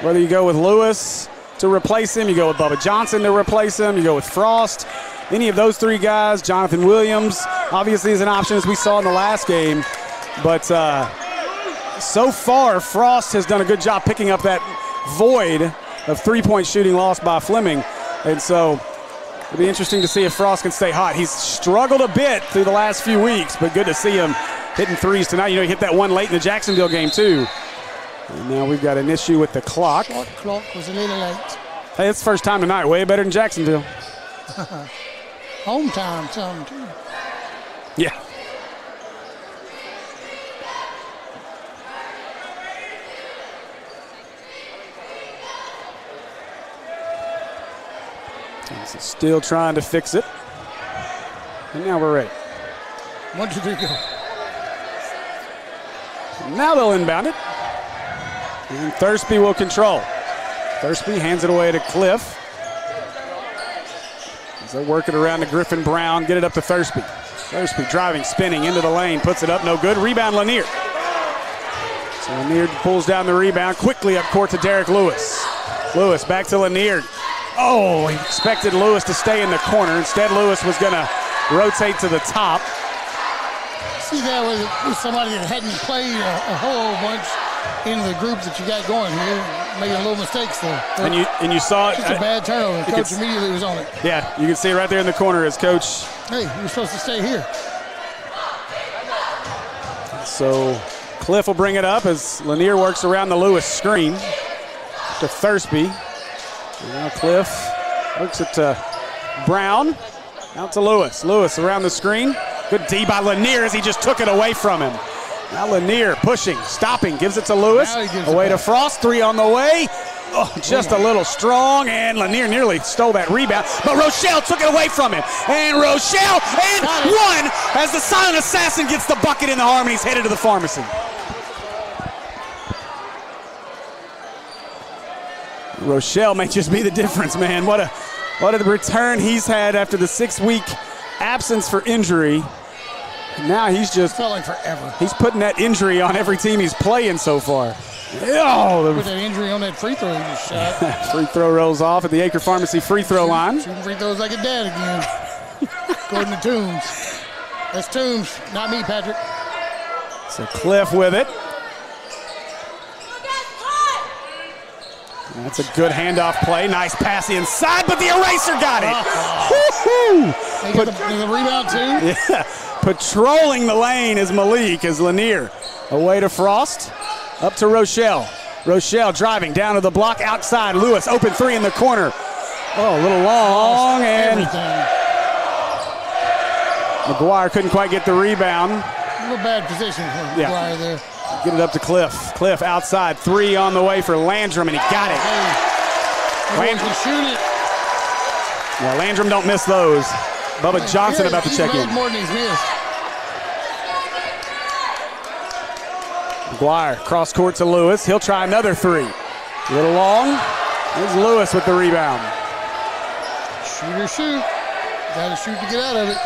Whether you go with Lewis to replace him, you go with Bubba Johnson to replace him, you go with Frost, any of those 3 guys, Jonathan Williams obviously is an option as we saw in the last game. But so far, Frost has done a good job picking up that void of 3-point shooting lost by Fleming. And so it'll be interesting to see if Frost can stay hot. He's struggled a bit through the last few weeks, but good to see him hitting threes tonight. You know, he hit that one late in the Jacksonville game, too. And now we've got an issue with the clock. Short clock was a little late. Hey, it's the first time tonight. Way better than Jacksonville. Home time, something, too. Yeah. Still trying to fix it. And now we're ready. 1, 2, 3, go. Now they'll inbound it. And Thursby will control. Thursby hands it away to Cliff. As they work it around to Griffin Brown, get it up to Thursby. Thursby driving, spinning into the lane, puts it up, no good. Rebound Lanier. So Lanier pulls down the rebound quickly up court to Derek Lewis. Lewis back to Lanier. Oh, he expected Lewis to stay in the corner. Instead, Lewis was going to rotate to the top. See that with somebody that hadn't played a whole bunch in the group that you got going here, making little mistakes though. And you saw it. Just a bad turnover. Coach immediately was on it. Yeah, you can see it right there in the corner as Coach. Hey, you're supposed to stay here. So Cliff will bring it up as Lanier works around the Lewis screen to Thursby. Now Cliff looks at Brown. Out to Lewis. Lewis around the screen. Good D by Lanier as he just took it away from him. Now Lanier pushing, stopping, gives it to Lewis. Away to Frost. 3 on the way. Oh, just a little strong, and Lanier nearly stole that rebound. But Rochelle took it away from him. And Rochelle, and one as the silent assassin gets the bucket in the arm, and he's headed to the pharmacy. Rochelle may just be the difference, man. What a return he's had after the 6-week absence for injury. Now he's just felt like forever. He's putting that injury on every team he's playing so far. Oh, With that injury on that free throw he just shot. free throw rolls off at the Acre Pharmacy free throw line. Shooting free throws like a dad again. According to Toombs. That's Toombs, not me, Patrick. So Cliff with it. That's a good handoff play. Nice pass inside, but the eraser got it. They get the rebound too. Yeah, patrolling the lane is Malik as Lanier. Away to Frost, up to Rochelle. Rochelle driving down to the block outside. Lewis, open three in the corner. Oh, a little long, and McGuire couldn't quite get the rebound. A little bad position for McGuire there. Get it up to Cliff. Cliff outside, three on the way for Landrum, and he got it. Landrum can shoot it. Yeah, Landrum don't miss those. Bubba Johnson about to check in. More than he's missed. McGuire, cross court to Lewis. He'll try another three. A little long. There's Lewis with the rebound. Shoot or shoot. Got to shoot to get out of it.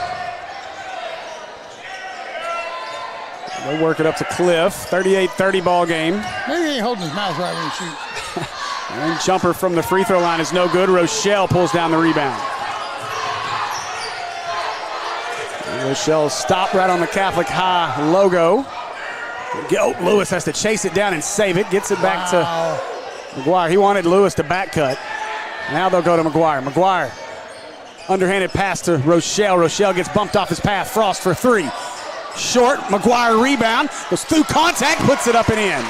They work it up to Cliff. 38-30 ball game. Maybe he ain't holding his mouth right when he shoots. And jumper from the free throw line is no good. Rochelle pulls down the rebound. And Rochelle stopped right on the Catholic High logo. Lewis has to chase it down and save it. Gets it back to McGuire. He wanted Lewis to back cut. Now they'll go to McGuire. McGuire, underhanded pass to Rochelle. Rochelle gets bumped off his path. Frost for three. Short, McGuire rebound, goes through contact, puts it up and in.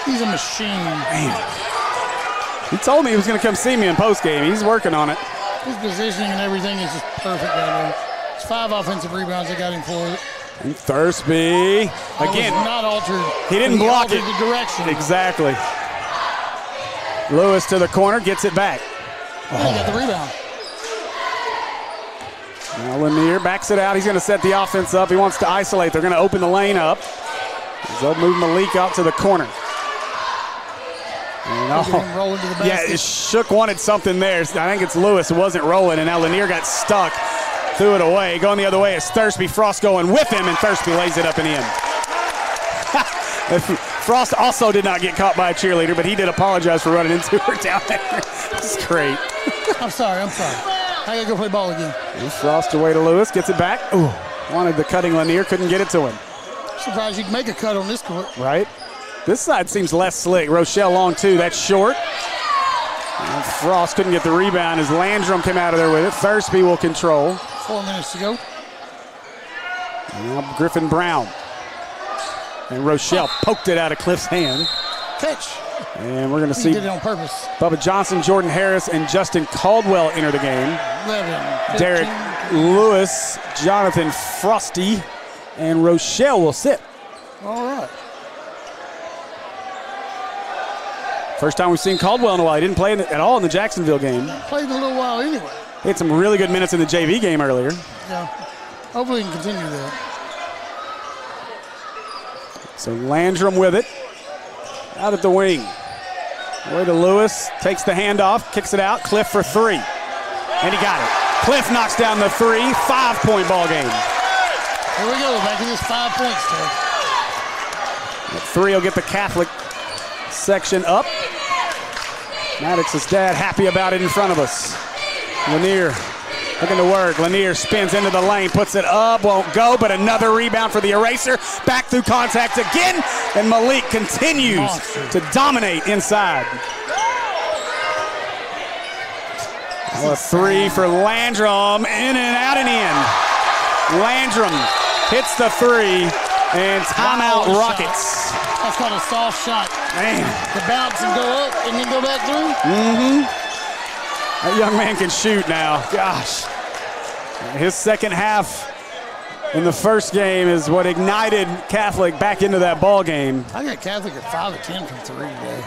He's a machine. Man. He told me he was going to come see me in postgame. He's working on it. His positioning and everything is just perfect down there. It's 5 offensive rebounds they got him for it. And Thursby, again, not altered. He didn't block it. The direction. Exactly. Lewis to the corner, gets it back. He got the rebound. Now Lanier backs it out. He's going to set the offense up. He wants to isolate. They're going to open the lane up. They'll move Malik out to the corner. Rolling to the basket. Yeah, Shook wanted something there. I think it's Lewis who wasn't rolling, and now Lanier got stuck. Threw it away. Going the other way is Thursby. Frost going with him, and Thursby lays it up and in. Frost also did not get caught by a cheerleader, but he did apologize for running into her down there. It's great. I'm sorry. I gotta go play ball again. Frost away to Lewis, gets it back. Ooh, wanted the cutting Lanier, couldn't get it to him. Surprised you can make a cut on this court. Right. This side seems less slick. Rochelle long two, that's short. And Frost couldn't get the rebound as Landrum came out of there with it. Thursby will control. 4 minutes to go. Now Griffin Brown. And Rochelle poked it out of Cliff's hand. Catch. And we're going to see He did it on purpose. Bubba Johnson, Jordan Harris, and Justin Caldwell enter the game. 11, 15. Derek Lewis, Jonathan Frosty, and Rochelle will sit. All right. First time we've seen Caldwell in a while. He didn't play at all in the Jacksonville game. Played a little while anyway. He had some really good minutes in the JV game earlier. Yeah. Hopefully he can continue that. So Landrum with it. Out at the wing. Way to Lewis. Takes the handoff. Kicks it out. Cliff for three. And he got it. Cliff knocks down the three. 5-point ball game. Here we go. Back in this 5 points stuff. That three will get the Catholic section up. Maddox's dad happy about it in front of us. Lanier looking to work. Lanier spins into the lane, puts it up, won't go, but another rebound for the eraser. Back through contact again, and Malik continues to dominate inside. A three for Landrum, in and out and in. Landrum hits the three, and timeout Rockets. That's called a soft shot. Man. To bounce and go up and then go back through. That young man can shoot now. Gosh. His second half in the first game is what ignited Catholic back into that ball game. I got Catholic at 5 of 10 from 3 today.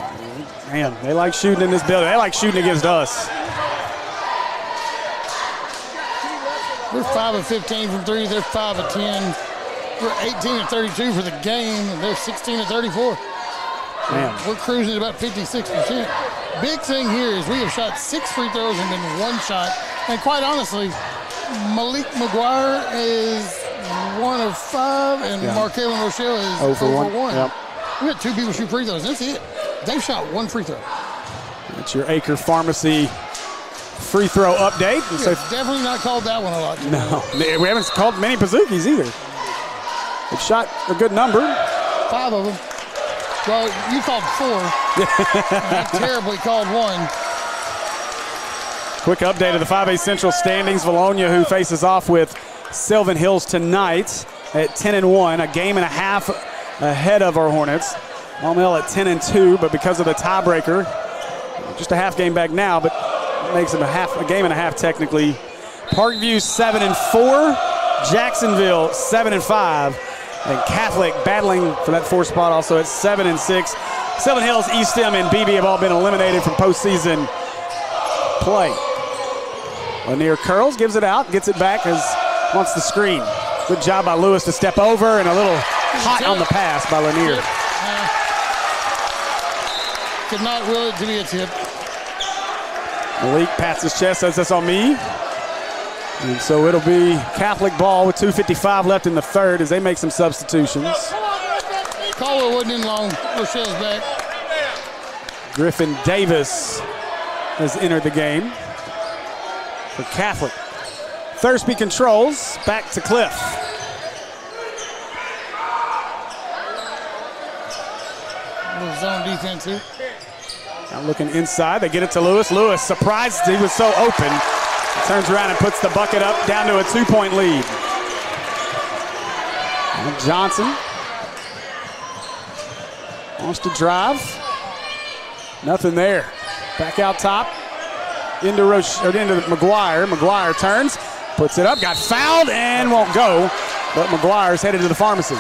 Man, they like shooting in this building. They like shooting against us. We're 5 of 15 from 3. They're 5 of 10. We're 18 of 32 for the game, and they're 16 of 34. Man. We're cruising at about 56%. Big thing here is we have shot 6 free throws and then 1 shot. And quite honestly, Malik McGuire is 1 of 5, and Markel and Rochelle is 0 for 1. Yep. We had 2 people shoot free throws. That's it. They've shot 1 free throw. That's your Acre Pharmacy free throw update. So definitely not called that one a lot. No, we haven't called many Pazookies either. They've shot a good number. 5 of them. Well, you called 4. I terribly called 1. Quick update of the 5A Central standings. Valonia, who faces off with Sylvan Hills tonight at 10-1, a game and a half ahead of our Hornets. Maumelle at 10-2, but because of the tiebreaker, just a half game back now, but makes them a game and a half technically. Parkview 7-4, Jacksonville 7-5, and Catholic battling for that 4th spot also at 7-6. Sylvan Hills, East Em, and BB have all been eliminated from postseason play. Lanier curls, gives it out, gets it back, wants the screen. Good job by Lewis to step over, and a little hot on the pass by Lanier. Could not will it to be a tip. Malik pats his chest, says that's on me. And so it'll be Catholic ball with 2:55 left in the 3rd as they make some substitutions. Caldwell wasn't in long. Rochelle's back. Griffin Davis has entered the game for Catholic. Thursby controls, back to Cliff. A little zone defense here. Now looking inside, they get it to Lewis. Lewis, surprised he was so open. Turns around and puts the bucket up, down to a 2-point lead. And Johnson wants to drive. Nothing there. Back out top. Into McGuire. McGuire turns, puts it up, got fouled and won't go. But McGuire's headed to the pharmacy.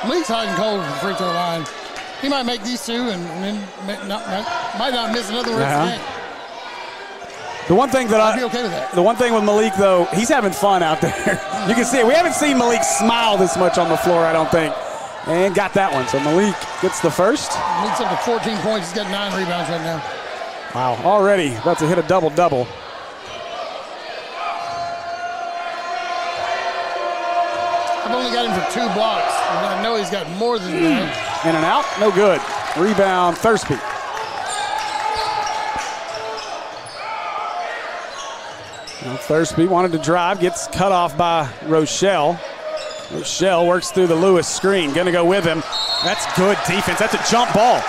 Malik's hot and cold from the free throw line. He might make these 2 and then might not miss another one. The one thing that I'd be okay with that. The one thing with Malik though, he's having fun out there. You can see it. We haven't seen Malik smile this much on the floor, I don't think. And got that one. So Malik gets the first. Malik's up to 14 points. He's got 9 rebounds right now. Wow, already about to hit a double-double. I've only got him for 2 blocks. And I know he's got more than that. In and out, no good. Rebound, Thursby. Now Thursby wanted to drive, gets cut off by Rochelle. Rochelle works through the Lewis screen, gonna go with him. That's good defense, that's a jump ball.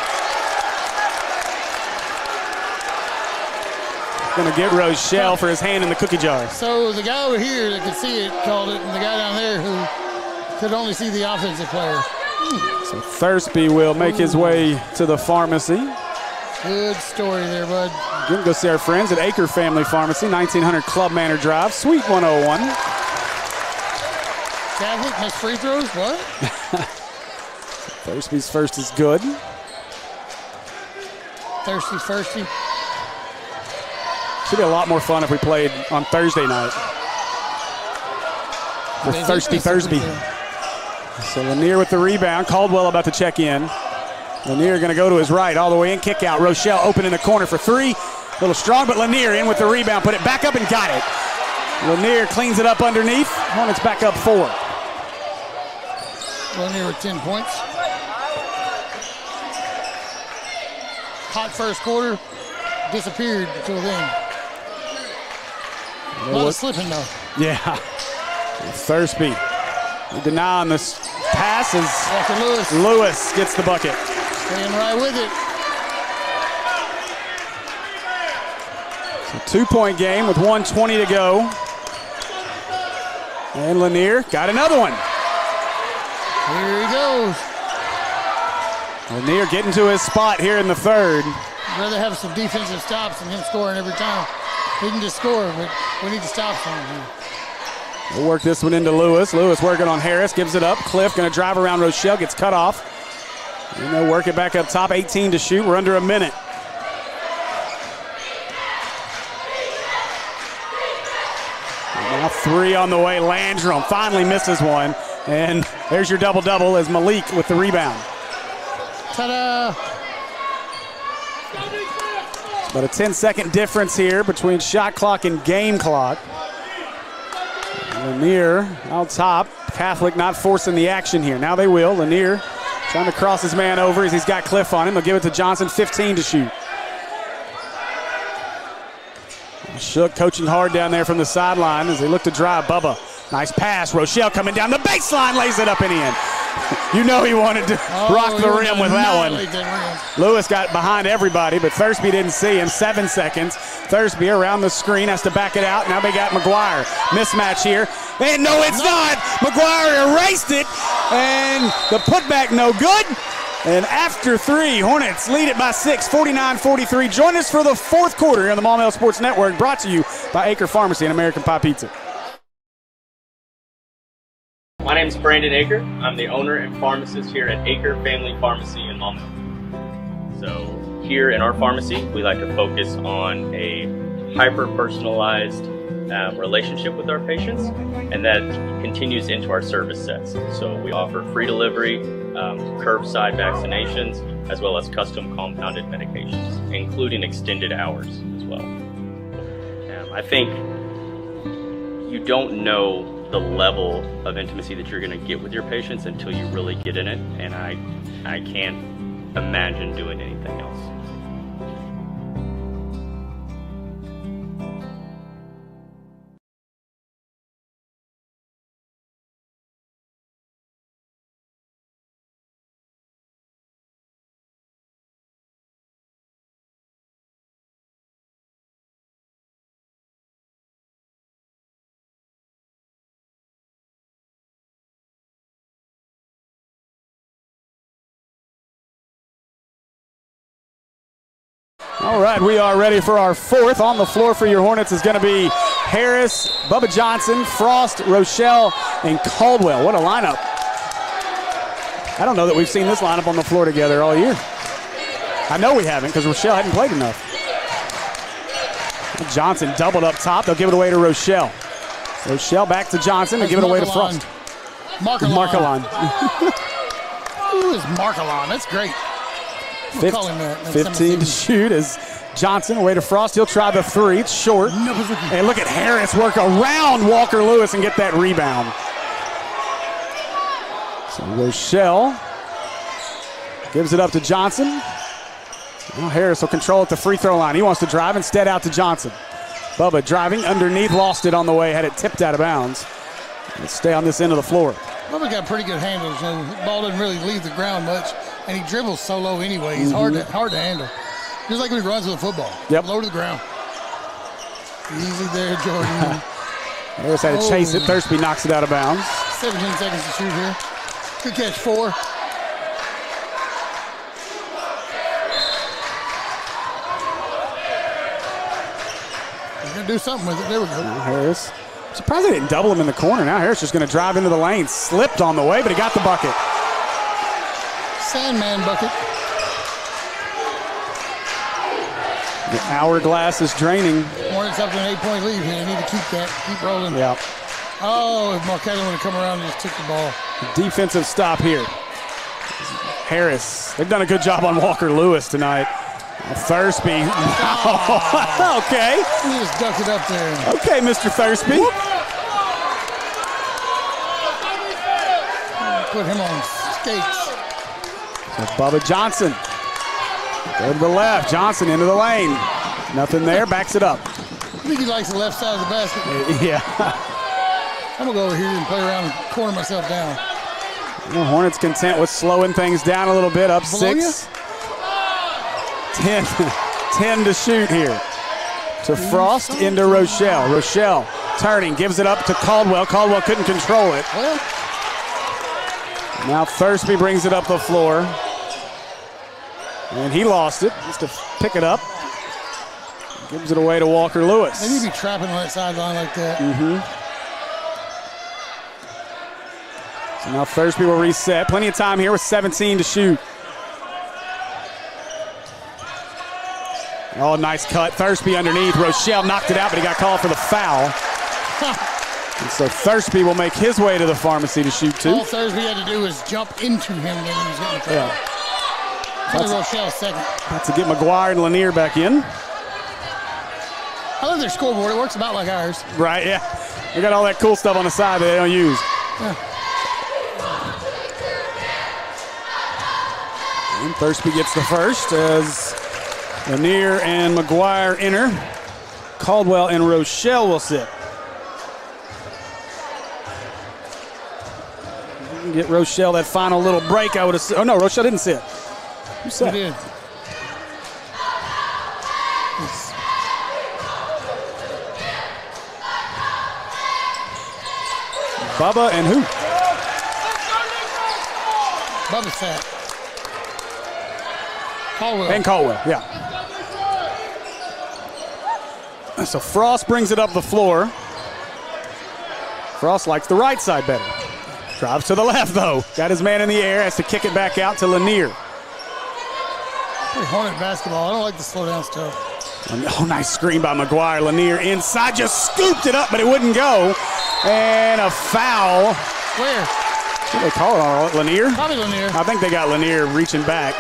Gonna get Rochelle for his hand in the cookie jar. So the guy over here that could see it called it, and the guy down there who could only see the offensive player. So Thursby will make his way to the pharmacy. Good story there, bud. You can go see our friends at Acre Family Pharmacy, 1900 Club Manor Drive, Suite 101. Catholic missed free throws, what? Thursby's first is good. Thirsty. Should be a lot more fun if we played on Thursday night. For Thirsty Thursby. So Lanier with the rebound. Caldwell about to check in. Lanier going to go to his right, all the way in, kick out. Rochelle open in the corner for 3. A little strong, but Lanier in with the rebound. Put it back up and got it. Lanier cleans it up underneath. Hornets back up 4. Lanier with 10 points. Hot first quarter. Disappeared until then. A lot of slipping though. Yeah. Thursby. Denying this pass as Lewis gets the bucket. Staying right with it. So 2-point game with 1:20 to go. And Lanier got another one. Here he goes. Lanier getting to his spot here in the 3rd. I'd rather have some defensive stops than him scoring every time. He can just score, but we need to stop from him. We'll work this one into Lewis. Lewis working on Harris, gives it up. Cliff going to drive around Rochelle, gets cut off. And they'll work it back up top, 18 to shoot. We're under a minute. And now 3 on the way. Landrum finally misses one. And there's your double-double as Malik with the rebound. Ta-da! But a 10-second difference here between shot clock and game clock. Lanier out top, Catholic not forcing the action here. Now they will. Lanier trying to cross his man over as he's got Cliff on him. They'll give it to Johnson, 15 to shoot. Shook coaching hard down there from the sideline as they look to drive. Bubba, nice pass. Rochelle coming down the baseline, lays it up and in. You know he wanted to rock the rim with that one. Lewis got behind everybody, but Thursby didn't see him. 7 seconds. Thursby around the screen, has to back it out. Now they got McGuire. Mismatch here. And no, it's not. McGuire erased it, and the putback no good. And after 3, Hornets lead it by 6, 49-43. Join us for the fourth quarter here on the Maumelle Sports Network, brought to you by Acre Pharmacy and American Pie Pizza. My name is Brandon Aker. I'm the owner and pharmacist here at Acre Family Pharmacy in Maumelle. So here in our pharmacy, we like to focus on a hyper-personalized relationship with our patients, and that continues into our service sets. So we offer free delivery, curbside vaccinations, as well as custom compounded medications, including extended hours as well. I think you don't know the level of intimacy that you're going to get with your patients until you really get in it, and I can't imagine doing anything else. All right, we are ready for our fourth. On the floor for your Hornets is going to be Harris, Bubba Johnson, Frost, Rochelle, and Caldwell. What a lineup. I don't know that we've seen this lineup on the floor together all year. I know we haven't because Rochelle hadn't played enough. Johnson doubled up top. They'll give it away to Rochelle. Rochelle back to Johnson and give it away to Frost. Markalon. Who is Markalon? That's great. We'll call him that. 15 to shoot as Johnson away to Frost. He'll try the 3. It's short. And look at Harris work around Walker Lewis and get that rebound. So Rochelle gives it up to Johnson. Now Harris will control at the free throw line. He wants to drive, instead out to Johnson. Bubba driving underneath, lost it on the way, had it tipped out of bounds. Let's stay on this end of the floor. Bubba got pretty good handles. The ball doesn't really leave the ground much, and he dribbles so low anyway. He's hard to handle. Just like when he runs with a football. Yep. Low to the ground. Easy there, Jordan. Harris had to chase it. Thursby knocks it out of bounds. 17 seconds to shoot here. Good catch, 4. He's going to do something with it. There we go. Now Harris. Surprised they didn't double him in the corner. Now Harris just going to drive into the lane. Slipped on the way, but he got the bucket. Sandman bucket. The hourglass is draining. Hornets up to an 8-point lead here. They need to keep that. Keep rolling. Yeah. Oh, if Marquette would have come around and just took the ball. Defensive stop here. Harris. They've done a good job on Walker Lewis tonight. Thursby. Okay. He just ducked it up there. Okay, Mr. Thursby. Put him on skates. So Bubba Johnson. Go to the left. Johnson into the lane. Nothing there. Backs it up. I think he likes the left side of the basket. Yeah. I'm going to go over here and play around and corner myself down. Well, Hornets content with slowing things down a little bit. Up Bologna? 6. 10 to shoot here. To Frost into Rochelle. Rochelle turning, gives it up to Caldwell. Caldwell couldn't control it. Well, now Thursby brings it up the floor. And he lost it. Just to pick it up. Gives it away to Walker Lewis. they need to be trapping on that sideline like that. So now Thursby will reset. Plenty of time here with 17 to shoot. Oh, nice cut. Thursby underneath. Rochelle knocked it out, but he got called for the foul. And so Thursby will make his way to the pharmacy to shoot 2. All Thursby had to do was jump into him when he was getting the foul. That's Rochelle's second. Got to get McGuire and Lanier back in. I love their scoreboard. It works about like ours. Right, yeah. They got all that cool stuff on the side that they don't use. Yeah. And Thursby gets the first as Lanier and McGuire enter. Caldwell and Rochelle will sit. Get Rochelle that final little break, I would have. Oh, no, Rochelle didn't sit. Who He sat? did. Bubba and who? Bubba sat. Caldwell. And Caldwell, yeah. So Frost brings it up the floor. Frost likes the right side better. Drives to the left, though. Got his man in the air, has to kick it back out to Lanier. Hey, Hornet basketball. I don't like the slow down stuff. Oh, nice screen by McGuire. Lanier inside, just scooped it up, but it wouldn't go. And a foul. Where? What do they call it on Lanier? Probably Lanier. I think they got Lanier reaching back.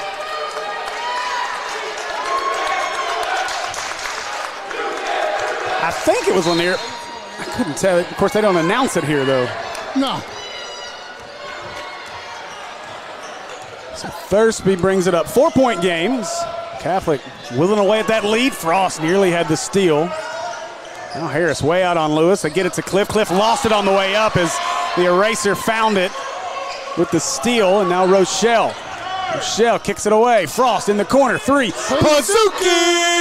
I think it was Lanier. I couldn't tell it. Of course, they don't announce it here, though. No. So Thursby brings it up. 4-point games. Catholic whittling away at that lead. Frost nearly had the steal. Now Harris way out on Lewis. They get it to Cliff. Cliff lost it on the way up as the eraser found it with the steal. And now Rochelle. Rochelle kicks it away. Frost in the corner. 3. Pazuki!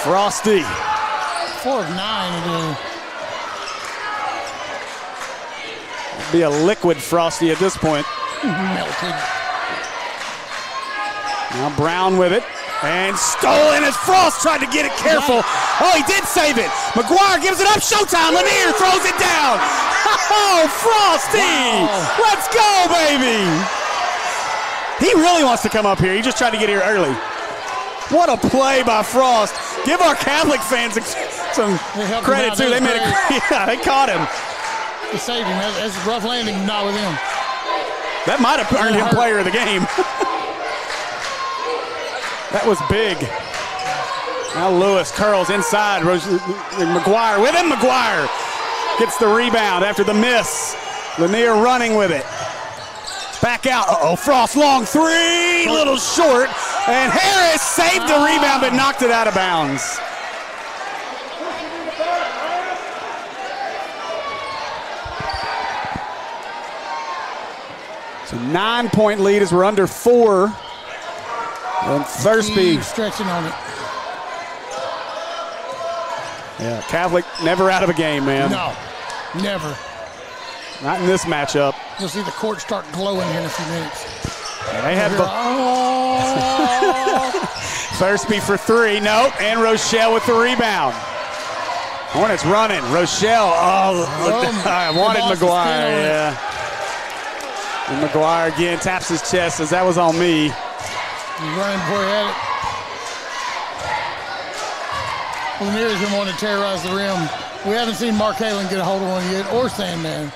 Frosty. 4 of 9 to do. Be a liquid Frosty at this point. Melted. Now Brown with it. And stolen as Frost tried to get it careful. Oh, he did save it. McGuire gives it up. Showtime. Lanier throws it down. Oh, Frosty. Wow. Let's go, baby. He really wants to come up here. He just tried to get here early. What a play by Frost. Give our Catholic fans some credit, too. They made it. Yeah, they caught him. He saved him. That's a rough landing, not with him. That might have earned him player of the game. That was big. Now Lewis curls inside. McGuire with him. McGuire gets the rebound after the miss. Lanier running with it. Back out. Uh-oh, Frost long 3. Little short. And Harris saved the rebound but knocked it out of bounds. So 9-point lead as we're under 4. And Thursby stretching on it. Yeah, Catholic never out of a game, man. No, never. Not in this matchup. You'll see the court start glowing here in a few minutes. They have Thursby for 3. Nope. And Rochelle with the rebound. Hornets running. Rochelle. I wanted McGuire. Yeah. And McGuire again taps his chest, says that was on me. He's running before he had it. Lanier's been wanting to terrorize the rim. We haven't seen Mark Halen get a hold of one yet, or Sandman.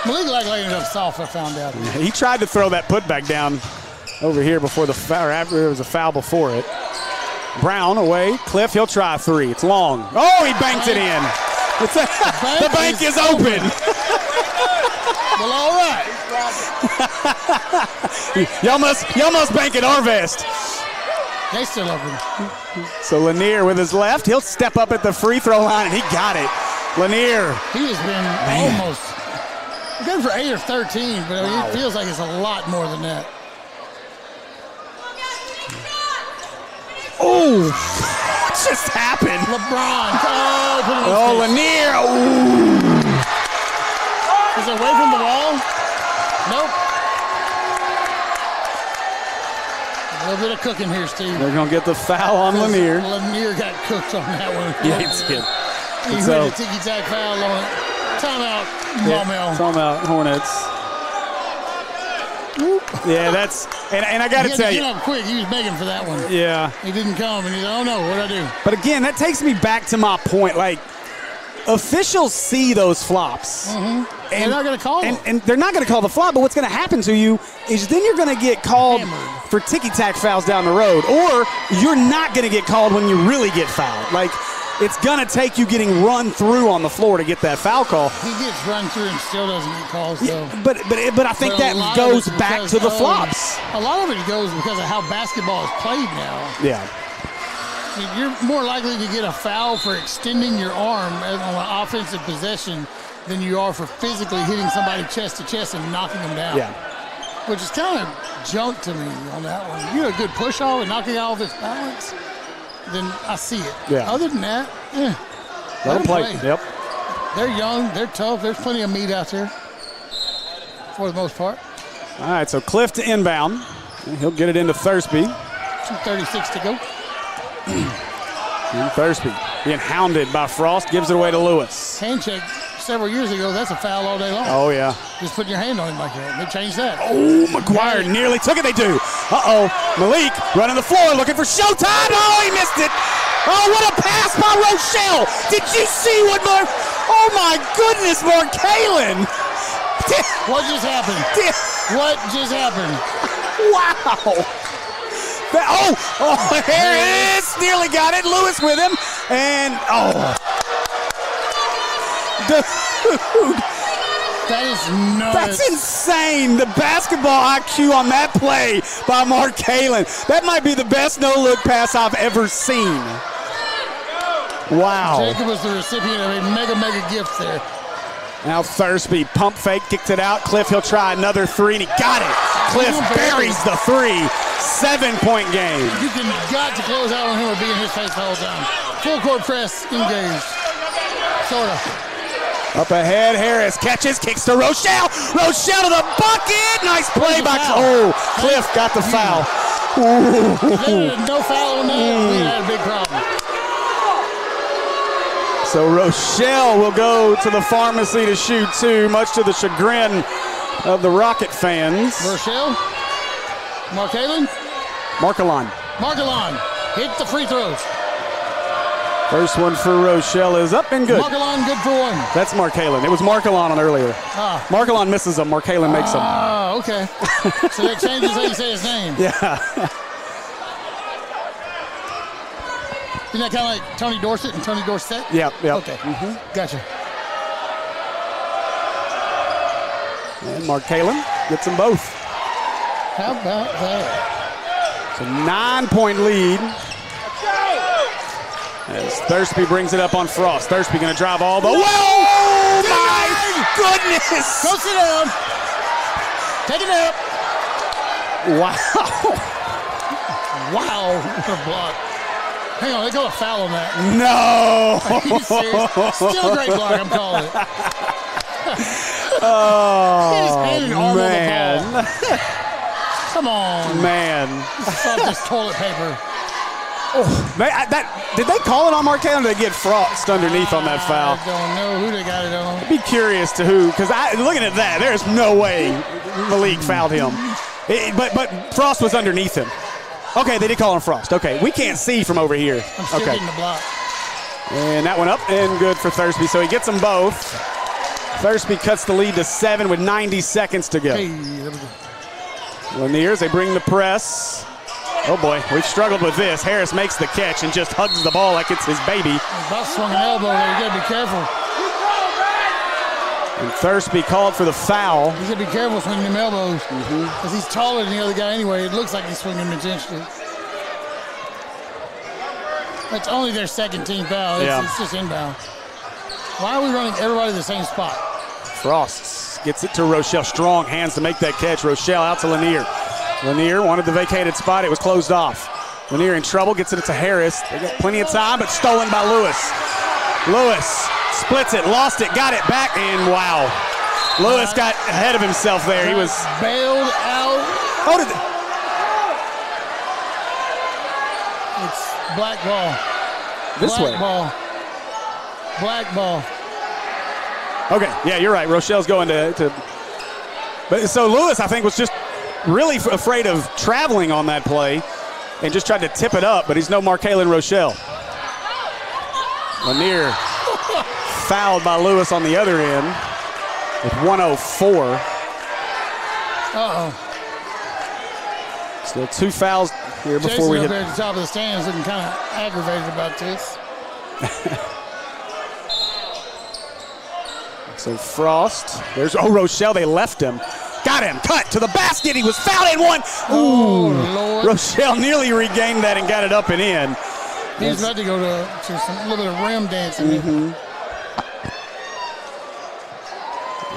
Malik like laying it up soft, I found out. He tried to throw that putback down over here before the foul, or after there was a foul before it. Brown away. Cliff, he'll try 3. It's long. Oh, he banked it in. The bank is open. Well, all right. y'all must bank at Arvest. They still open. So Lanier with his left, he'll step up at the free throw line, and he got it. Lanier. He has been almost good for 8 or 13, but it feels like it's a lot more than that. Oh, what just happened? LeBron. Oh, Lanier. Ooh. Is it away from the wall? Nope. A little bit of cooking here, Steve. They're going to get the foul on Lanier. Lanier got cooked on that one. Yeah, he did. He made a ticky-tack foul on it. Timeout, Maumelle. Timeout, Hornets. Yeah, that's, and I got to tell you. He had to get up quick. He was begging for that one. Yeah. He didn't come, and he's like, oh no, what'd I do? But again, that takes me back to my point. Like, officials see those flops. Mm-hmm. And they're not going to call them. And they're not going to call the flop, but what's going to happen to you is then you're going to get called for ticky-tack fouls down the road, or you're not going to get called when you really get fouled. Like, it's going to take you getting run through on the floor to get that foul call. He gets run through and still doesn't get calls, though. Yeah, but I think that goes back to the flops. A lot of it goes because of how basketball is played now. Yeah. You're more likely to get a foul for extending your arm on an offensive possession than you are for physically hitting somebody chest to chest and knocking them down. Yeah. Which is kind of junk to me on that one. If you're a good push off and knocking off his balance, then I see it. Yeah. Other than that, Let them play. Yep. They're young. They're tough. There's plenty of meat out there for the most part. All right, so Cliff to inbound. He'll get it into Thursby. 2:36 to go. And Thursby being hounded by Frost, gives it away to Lewis. Hand check several years ago, that's a foul all day long. Oh, yeah. Just putting your hand on him like that. They changed that. Oh, McGuire nearly took it. They do. Uh-oh. Malik running the floor looking for showtime. Oh, he missed it. Oh, what a pass by Rochelle. Did you see what oh, my goodness, Markalen. What just happened? What just happened? Wow. Harris nearly got it. Lewis with him. And, dude. That is nuts. That's insane. The basketball IQ on that play by Mark Kalen. That might be the best no-look pass I've ever seen. Wow. Jacob was the recipient of a mega gift there. Now Thursby, pump fake, kicked it out. Cliff, he'll try another three, and he got it. Cliff buries the three. 7-point game. You got to close out on him or be in his face the whole time. Full court press, engaged. Sort of. Up ahead, Harris catches, kicks to Rochelle. Rochelle to the bucket. Nice play by Cliff got the foul. If there was no foul on that, we had a big problem. So Rochelle will go to the pharmacy to shoot two, much to the chagrin of the Rocket fans. Rochelle? Markalen? Markelon. Hit the free throws. First one for Rochelle is up and good. Markelon good for one. That's Markalen. It was Markelon on earlier. Markelon misses them. Markalen makes them. Oh, okay. So that changes how you say his name. Yeah. Isn't that kind of like Tony Dorsett and Tony Dorsett? Yep. Okay. Gotcha. And Markalen gets them both. How about that? It's a 9-point lead. As Thursby brings it up on Frost. Thursby going to drive all the way. Oh, my goodness. Go sit down. Take it up. Wow. Wow. What a block. Hang on, they got a foul on that. No. Are you serious? Still a great block, I'm calling it. Oh, man. Come on. Man. Stop this toilet paper. Oh, did they call it on Markalen or did they get Frost underneath on that foul? I don't know who they got it on. I'd be curious to who, because looking at that, there's no way Malik fouled him. But Frost was underneath him. Okay, they did call him Frost. Okay, we can't see from over here. I'm still getting the block. And that one up and good for Thursby. So he gets them both. Thursby cuts the lead to 7 with 90 seconds to go. Hey, there we go. Laniers, they bring the press. Oh boy, we've struggled with this. Harris makes the catch and just hugs the ball like it's his baby. About swung an elbow there. You gotta be careful. And Thursby called for the foul. You gotta be careful swinging them elbows. Because he's taller than the other guy anyway. It looks like he's swinging them intentionally. It's only their second team foul. It's just inbound. Why are we running everybody the same spot? Frost gets it to Rochelle. Strong hands to make that catch. Rochelle out to Lanier. Lanier wanted the vacated spot. It was closed off. Lanier in trouble. Gets it to Harris. They got plenty of time, but stolen by Lewis. Lewis splits it, lost it, got it back, and wow. Lewis got ahead of himself there. He was bailed out. Oh, it's black ball. This way. Black ball. Okay, yeah, you're right. Rochelle's going to but so Lewis, I think, was just really afraid of traveling on that play and just tried to tip it up, but he's no Markalen Rochelle. Lanier fouled by Lewis on the other end with 1:04. Still 2 fouls here before Jason we up hit. there at the top of the stands looking kind of aggravated about this. So Frost, there's, Rochelle, they left him. Got him, cut to the basket, he was fouled and one. Ooh, Lord. Rochelle nearly regained that and got it up and in. He was about to go to some little bit of rim dancing.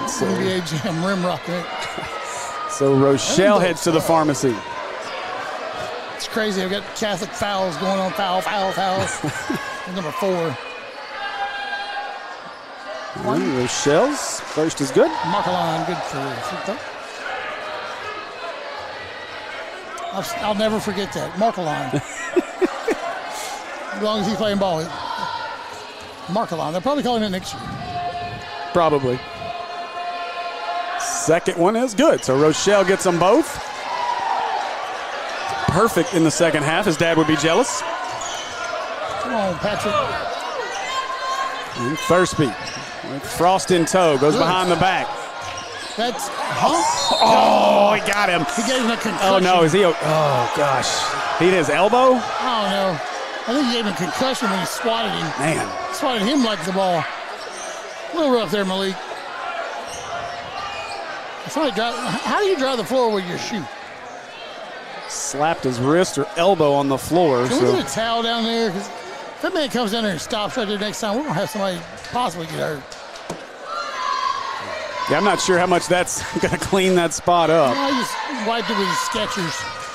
NBA Jam rim rocket. So Rochelle heads to the pharmacy. It's crazy. I've got Catholic fouls going on. Fouls. Number 4. And Rochelle's first is good. Marcolon, good for free throw. I'll never forget that. Marcolon. As long as he's playing ball. Marcolon. They're probably calling it next year. Probably. Second one is good. So Rochelle gets them both. Perfect in the second half. His dad would be jealous. Come on, Patrick. And Thursby with Frost in tow. Goes behind the back. That's Oh, he got him. He gave him a concussion. Oh, no. Is he? Oh, gosh. He hit his elbow? I don't know. I think he gave him a concussion when he swatted him. Man. Swatted him like the ball. A little rough there, Malik. How do you drive the floor with your shoe? Slapped his wrist or elbow on the floor. Can we get a towel down there? Because if that man comes down there and stops right there next time, we're going to have somebody possibly get hurt. Yeah, I'm not sure how much that's going to clean that spot up. I just wiped it with his Skechers.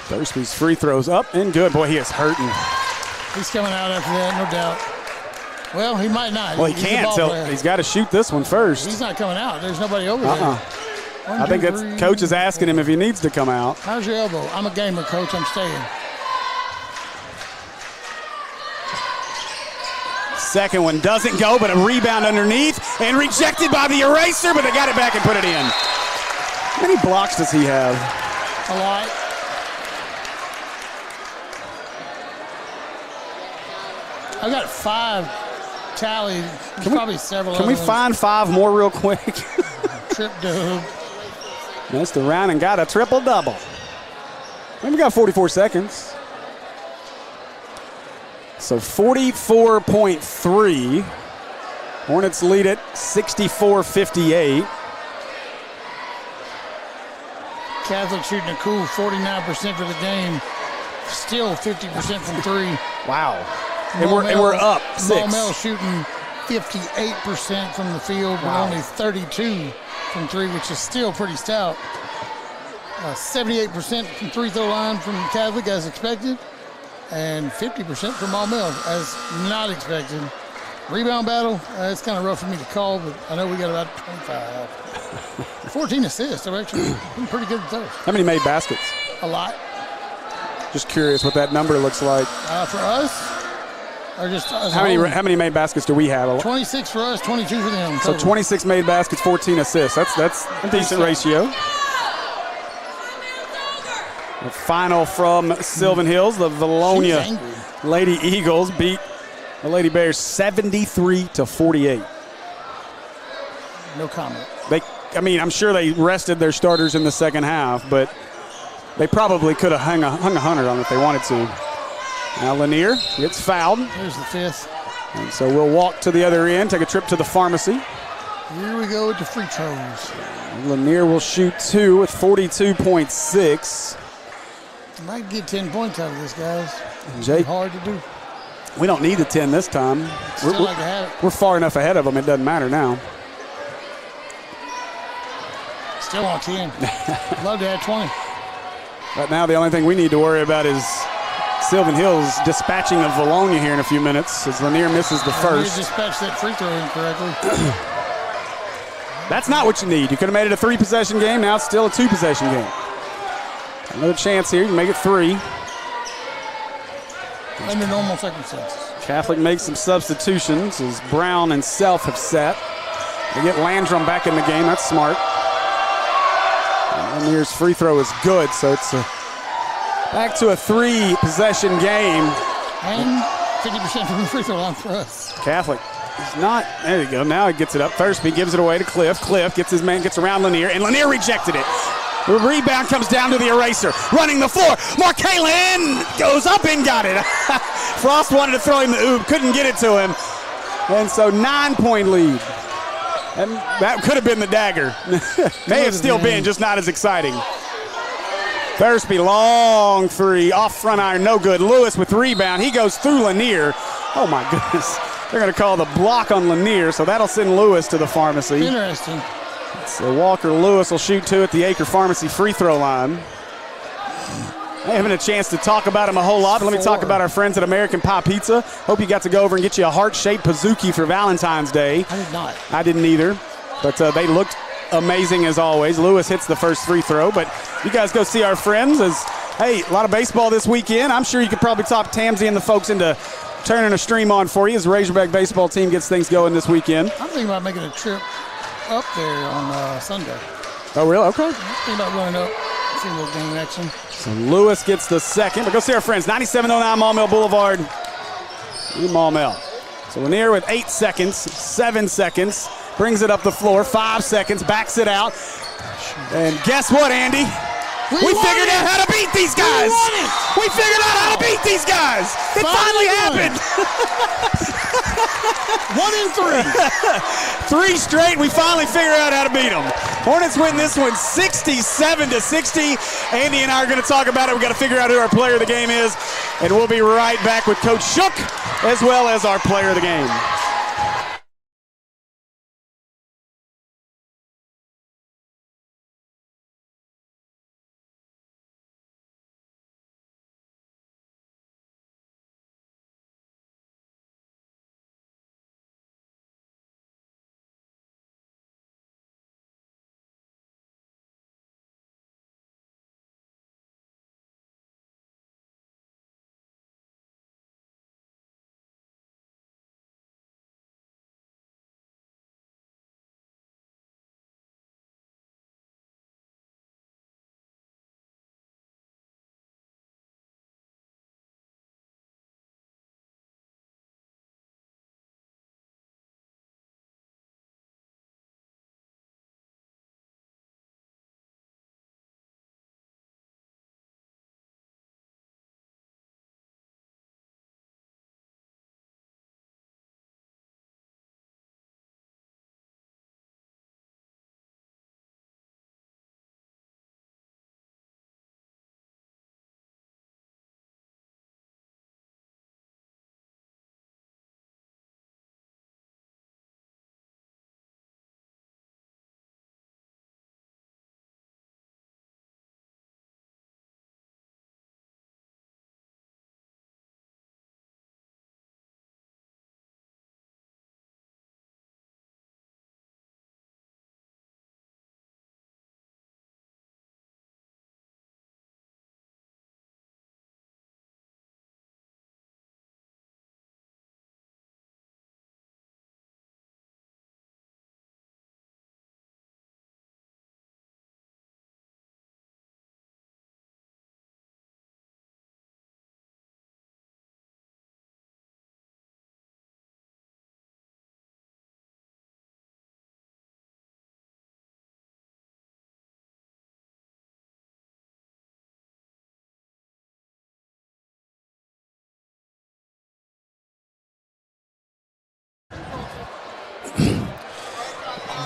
Thursby's free throws up and good. Boy, he is hurting. He's coming out after that, no doubt. Well, he might not. Well, he can't. He's got to shoot this one first. He's not coming out. There's nobody over there. I think that's coach is asking him if he needs to come out. How's your elbow? I'm a gamer, coach. I'm staying. Second one doesn't go, but a rebound underneath and rejected by the eraser, but they got it back and put it in. How many blocks does he have? A lot. I've got 5 tallied. Probably several. Can we find 5 more real quick? Trip dub. Missed the round and got a triple-double. And we got 44 seconds. So 44.3. Hornets lead it 64-58. Catholic shooting a cool 49% for the game. Still 50% from 3. Wow. And we're up 6. Maumelle shooting 58% from the field, but only 32 from 3, which is still pretty stout. 78% from free throw line from Catholic as expected, and 50% from Maumelle as not expected. Rebound battle, it's kind of rough for me to call, but I know we got about 25. 14 assists. They're actually been pretty good at those. How many made baskets? A lot. Just curious what that number looks like. For us, or just us how many made baskets do we have? 26 for us, 22 for them. So 26 made baskets, 14 assists. That's a decent ratio. The final from Sylvan Hills, the Valonia Lady Eagles beat the Lady Bears 73-48. No comment. I'm sure they rested their starters in the second half, but they probably could have hung a 100 on it if they wanted to. Now Lanier gets fouled. There's the 5th. And so we'll walk to the other end, take a trip to the pharmacy. Here we go with the free throws. Lanier will shoot 2 with 42.6. Might get 10 points out of this, guys. Jake, hard to do. We don't need the 10 this time. Still like to have it. We're far enough ahead of them, it doesn't matter now. Still on 10. Love to have 20. Right now, the only thing we need to worry about is Sylvan Hills dispatching of Valonia here in a few minutes as Lanier misses the first. You dispatched that free throw incorrectly. That's not what you need. You could have made it a 3-possession game. Now it's still a 2-possession game. Another chance here. You can make it 3. Under normal circumstances. Catholic makes some substitutions as Brown and Self have sat. They get Landrum back in the game. That's smart. And Lanier's free throw is good, so it's back to a 3-possession game. And 50% from the free throw line for us. Catholic is not. There you go. Now he gets it up. Thursby gives it away to Cliff. Cliff gets his man, gets around Lanier, and Lanier rejected it. The rebound comes down to the eraser. Running the floor. Markalen goes up and got it. Frost wanted to throw him the oop. Couldn't get it to him. And so 9-point lead. And that could have been the dagger. May have still been, just not as exciting. Varsity, long three, off front iron, no good. Lewis with rebound. He goes through Lanier. Oh, my goodness. They're going to call the block on Lanier, so that'll send Lewis to the Pharmacy. Interesting. So Walker Lewis will shoot two at the Acre Pharmacy free throw line. I haven't a chance to talk about them a whole lot, but let me talk about our friends at American Pie Pizza. Hope you got to go over and get you a heart-shaped Pizookie for Valentine's Day. I did not. I didn't either, but they looked amazing as always. Lewis hits the first free throw, but you guys go see our friends. Hey, a lot of baseball this weekend. I'm sure you could probably talk Tamsy and the folks into turning a stream on for you as the Razorback baseball team gets things going this weekend. I'm thinking about making a trip up there on Sunday. Oh, really? Okay. I'm thinking about running up, see a little game action. So Lewis gets the second, but go see our friends, 9709 Maumelle Boulevard in Maumelle. So Lanier with 8 seconds, 7 seconds, brings it up the floor, 5 seconds, backs it out. And guess what, Andy? We figured out how to beat these guys. We figured out how to beat these guys. It finally happened. 1 and 3. 3 straight. We finally figured out how to beat them. Hornets win this one 67-60. Andy and I are going to talk about it. We've got to figure out who our player of the game is. And we'll be right back with Coach Shook as well as our player of the game.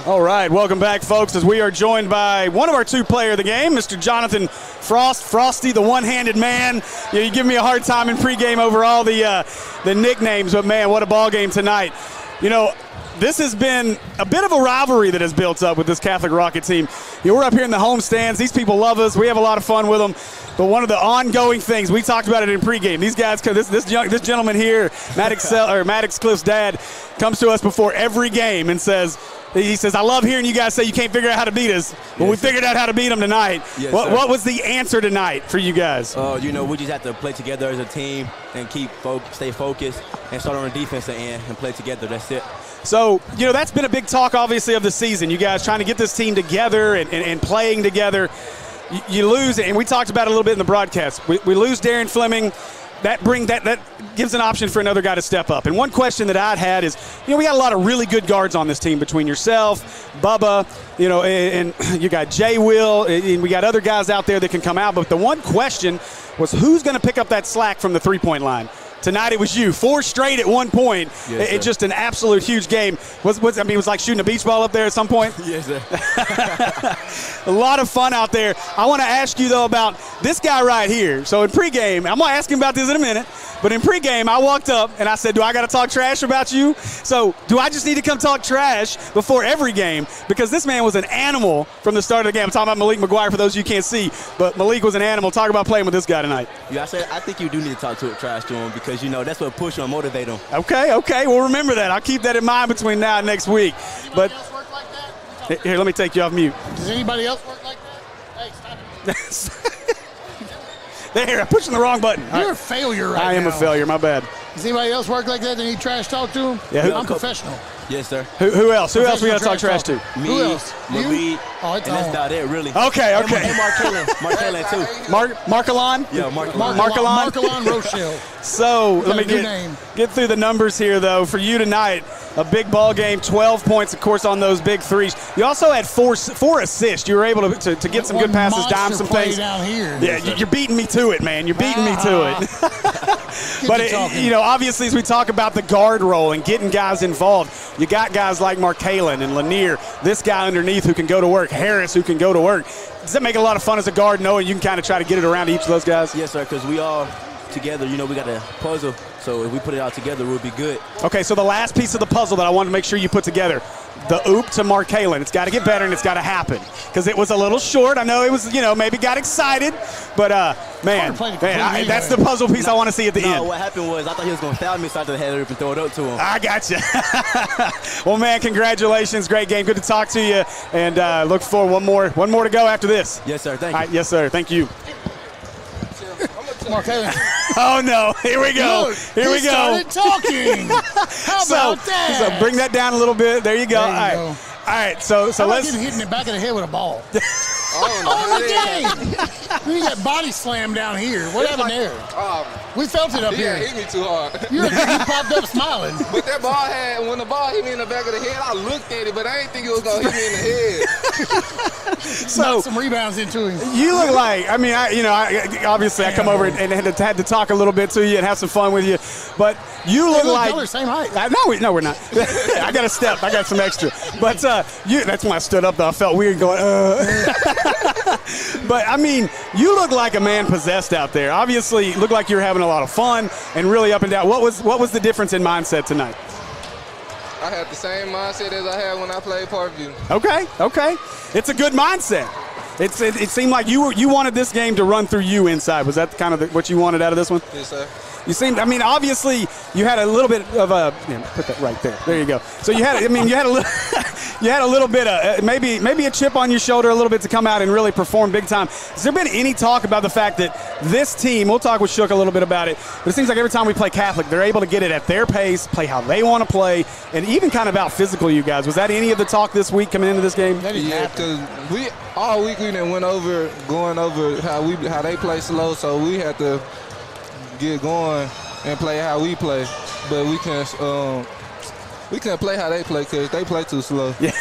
All right, welcome back, folks, as we are joined by one of our 2 player of the game, Mr. Jonathan Frost, Frosty, the one-handed man. You give me a hard time in pregame over all the nicknames, but, man, what a ball game tonight. You know, this has been a bit of a rivalry that has built up with this Catholic Rocket team. You know, we're up here in the home stands. These people love us. We have a lot of fun with them. But one of the ongoing things, we talked about it in pregame. These guys, this gentleman here, Maddox Cliff's dad, comes to us before every game and says, I love hearing you guys say you can't figure out how to beat us. Well, we figured out how to beat them tonight. Yes, what was the answer tonight for you guys? You know, we just have to play together as a team and stay focused and start on the defensive end and play together. That's it. So, you know, that's been a big talk, obviously, of the season. You guys trying to get this team together and playing together. You lose, and we talked about it a little bit in the broadcast. We lose Darren Fleming. That gives an option for another guy to step up. And one question that I'd had is, you know, we got a lot of really good guards on this team between yourself, Bubba, you know, and you got Jay Will, and we got other guys out there that can come out. But the one question was, who's going to pick up that slack from the three-point line? Tonight it was you. 4 straight at one point. Yes, It's just an absolute huge game. It was like shooting a beach ball up there at some point. Yes, sir. A lot of fun out there. I want to ask you, though, about this guy right here. So in pregame, I'm going to ask him about this in a minute, but in pregame, I walked up and I said, do I got to talk trash about you? So do I just need to come talk trash before every game? Because this man was an animal from the start of the game. I'm talking about Malik McGuire, for those of you who can't see, but Malik was an animal. Talk about playing with this guy tonight. Yeah, I think you do need to talk trash to him because, that's what push him and motivate him. Okay. Well, remember that. I'll keep that in mind between now and next week. Anybody else work like that? Here, let me take you off mute. Does anybody else work like that? Hey, stop it. There, I'm pushing the wrong button. You're a failure right now. I am a failure. My bad. Does anybody else work like that? They need trash talk to them? Yeah, I'm professional. Yes, sir. Who else? Who else we got to talk trash to? Me, Who else? Marie, Oh, it's and that's on. about it, really. Okay. And Markellan, too. Markellan? Yeah, Markellan. Markellan Rochelle. So let me name. get through the numbers here, though. For you tonight, a big ball game, 12 points, of course, on those big threes. You also had four assists. You were able to get some good passes, dime some things. Down here. Yeah, you're beating me to it, man. You're beating me to it. But, obviously, as we talk about the guard role and getting guys involved, you got guys like Markellan and Lanier, this guy underneath who can go to work, Harris who can go to work. Does that make it a lot of fun as a guard knowing you can kind of try to get it around to each of those guys? Yes, sir, because we all together, we got a puzzle. So if we put it all together, we'll be good. Okay, so the last piece of the puzzle that I wanted to make sure you put together, the oop to Markellan. It's got to get better and it's got to happen because it was a little short. I know it was, maybe got excited, but man, that's the puzzle piece I want to see at the end. What happened was I thought he was going to foul me, so I just had it up and throw it up to him. I got you. Well, man, congratulations. Great game. Good to talk to you, and look forward one more to go after this. Yes, sir. Thank you. All right, yes, sir. Thank you. Markellan. Oh, no. Here we go. Look, Here we go. Started talking. How about that? So bring that down a little bit. There you go. There you go. All right, so let's getting hit in the back of the head with a ball. Oh, the game. You got body slam down here. What happened there? We felt it up here. Hit me too hard. You popped up smiling. But that ball when the ball hit me in the back of the head, I looked at it, but I didn't think it was going to hit me in the head. So some rebounds into him. You look like, obviously I come over and had to talk a little bit to you and have some fun with you, but you look like color, same height. No, we're not. I got a step. I got some extra. But that's when I stood up, though. I felt weird going, But, you look like a man possessed out there. Obviously, you look like you're having a lot of fun and really up and down. What was the difference in mindset tonight? I had the same mindset as I had when I played Parkview. Okay. It's a good mindset. It seemed like you wanted this game to run through you inside. Was that kind of what you wanted out of this one? Yes, sir. You seemed, obviously you had a little bit of a, put that right there. There you go. So you had a little, you had a little bit of maybe a chip on your shoulder a little bit to come out and really perform big time. Has there been any talk about the fact that this team, we'll talk with Shook a little bit about it, but it seems like every time we play Catholic, they're able to get it at their pace, play how they want to play, and even kind of out physical you guys. Was that any of the talk this week coming into this game? Yeah, because all week we going over how they play slow, so we had to get going and play how we play, but we can't play how they play because they play too slow. Yeah,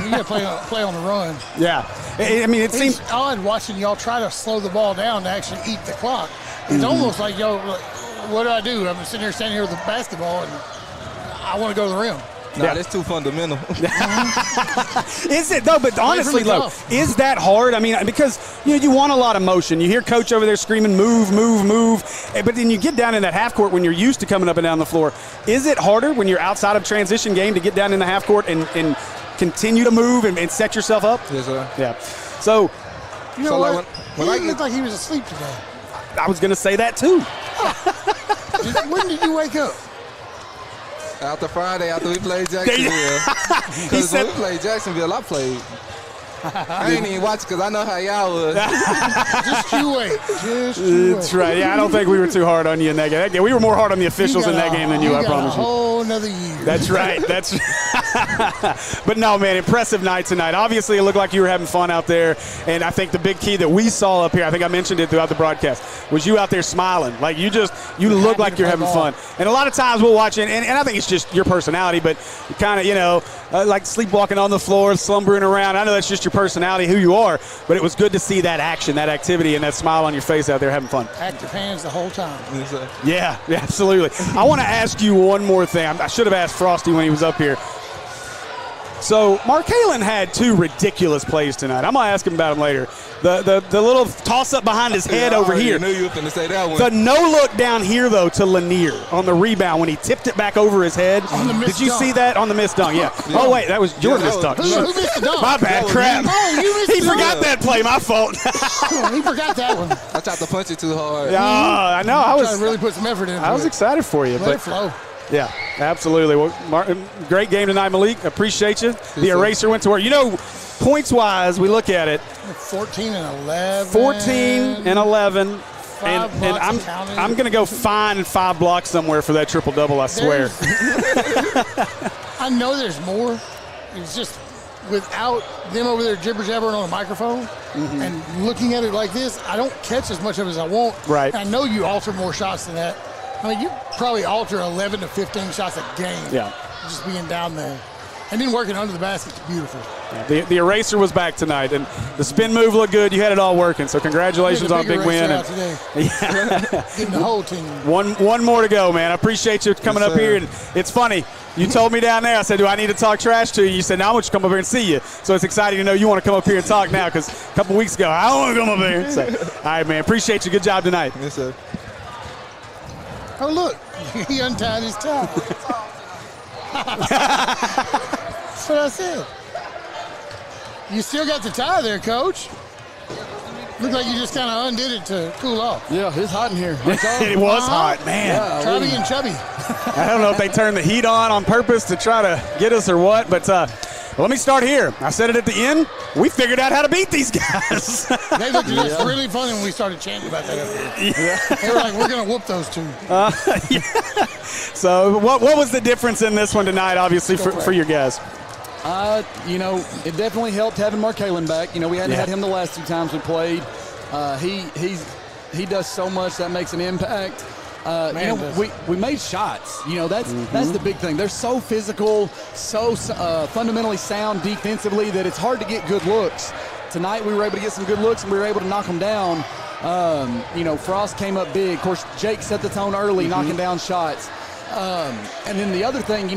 you got to play on the run. Yeah, it seems odd watching y'all try to slow the ball down to actually eat the clock. It's almost like what do I do? I'm standing here with the basketball and I want to go to the rim. No, that's too fundamental. Is it though? But honestly, is that hard? Because you want a lot of motion. You hear Coach over there screaming, "Move, move, move!" But then you get down in that half court when you're used to coming up and down the floor. Is it harder when you're outside of transition game to get down in the half court and continue to move and set yourself up? Yes, sir. Yeah. So you know what? He looked like he was asleep today. I was going to say that too. When did you wake up? After Friday, after we played Jacksonville. Because when we played Jacksonville, I played. I ain't even watch because I know how y'all was. Just you wait. That's right. Yeah, I don't think we were too hard on you in that game. We were more hard on the officials in that game than you, I promise you. A whole nother year. That's right. But no, man, impressive night tonight. Obviously, it looked like you were having fun out there. And I think the big key that we saw up here, I think I mentioned it throughout the broadcast, was you out there smiling. Like you look like you're having fun. And a lot of times we'll watch it, and I think it's just your personality, but kind of, like sleepwalking on the floor, slumbering around. I know that's just your personality, who you are, but it was good to see that action, that activity, and that smile on your face out there having fun. Active hands the whole time. Yeah, absolutely. I want to ask you one more thing. I should have asked Frosty when he was up here. So Markalen had 2 ridiculous plays tonight. I'm going to ask him about them later. The little toss-up behind his head over here. I knew you were going to say that one. The no-look down here, though, to Lanier on the rebound when he tipped it back over his head. Did you see that on the missed dunk? Yeah. Oh, wait, that was Jordan missed dunk. Who missed the dunk? My bad, crap. Oh, you missed He forgot that play. My fault. He forgot that one. I tried to punch it too hard. Yeah, I know. I was trying to really put some effort into it. I was excited for you. Let it flow. Yeah, absolutely. Well, great game tonight, Malik. Appreciate you. The eraser went to work. Points-wise, we look at it. 14 and 11. 14 and 11. And I'm going to go find 5 blocks somewhere for that triple-double, I swear. I know there's more. It's just without them over there jibber-jabbering on a microphone and looking at it like this, I don't catch as much of it as I want. Right. I know you alter more shots than that. I mean, you probably alter 11 to 15 shots a game. Yeah. Just being down there. And then working under the basket is beautiful. Yeah, the eraser was back tonight, and the spin move looked good. You had it all working, so congratulations on a big win. Getting the whole team. One more to go, man. I appreciate you coming up here. And it's funny. You told me down there, I said, do I need to talk trash to you? You said, no, I want you to come up here and see you. So it's exciting to know you want to come up here and talk now, because a couple weeks ago, I don't want to come up here. So, all right, man. Appreciate you. Good job tonight. Yes, sir. Oh, look. He untied his tie. That's what I said. You still got the tie there, Coach. Looked like you just kind of undid it to cool off. Yeah, it's hot in here. It was hot, man. Yeah, Chubby and chubby. I don't know if they turned the heat on purpose to try to get us or what, but let me start here. I said it at the end. We figured out how to beat these guys. They looked at us really funny when we started chanting about that. Yeah. They were like, we're going to whoop those 2. Yeah. So what was the difference in this one tonight, obviously, for your guys? It definitely helped having Markalen back. We hadn't had him the last 2 times we played. He does so much that makes an impact. We made shots. That's the big thing. They're so physical, so fundamentally sound defensively that it's hard to get good looks. Tonight we were able to get some good looks and we were able to knock them down. Frost came up big. Of course, Jake set the tone early, knocking down shots. And then the other thing,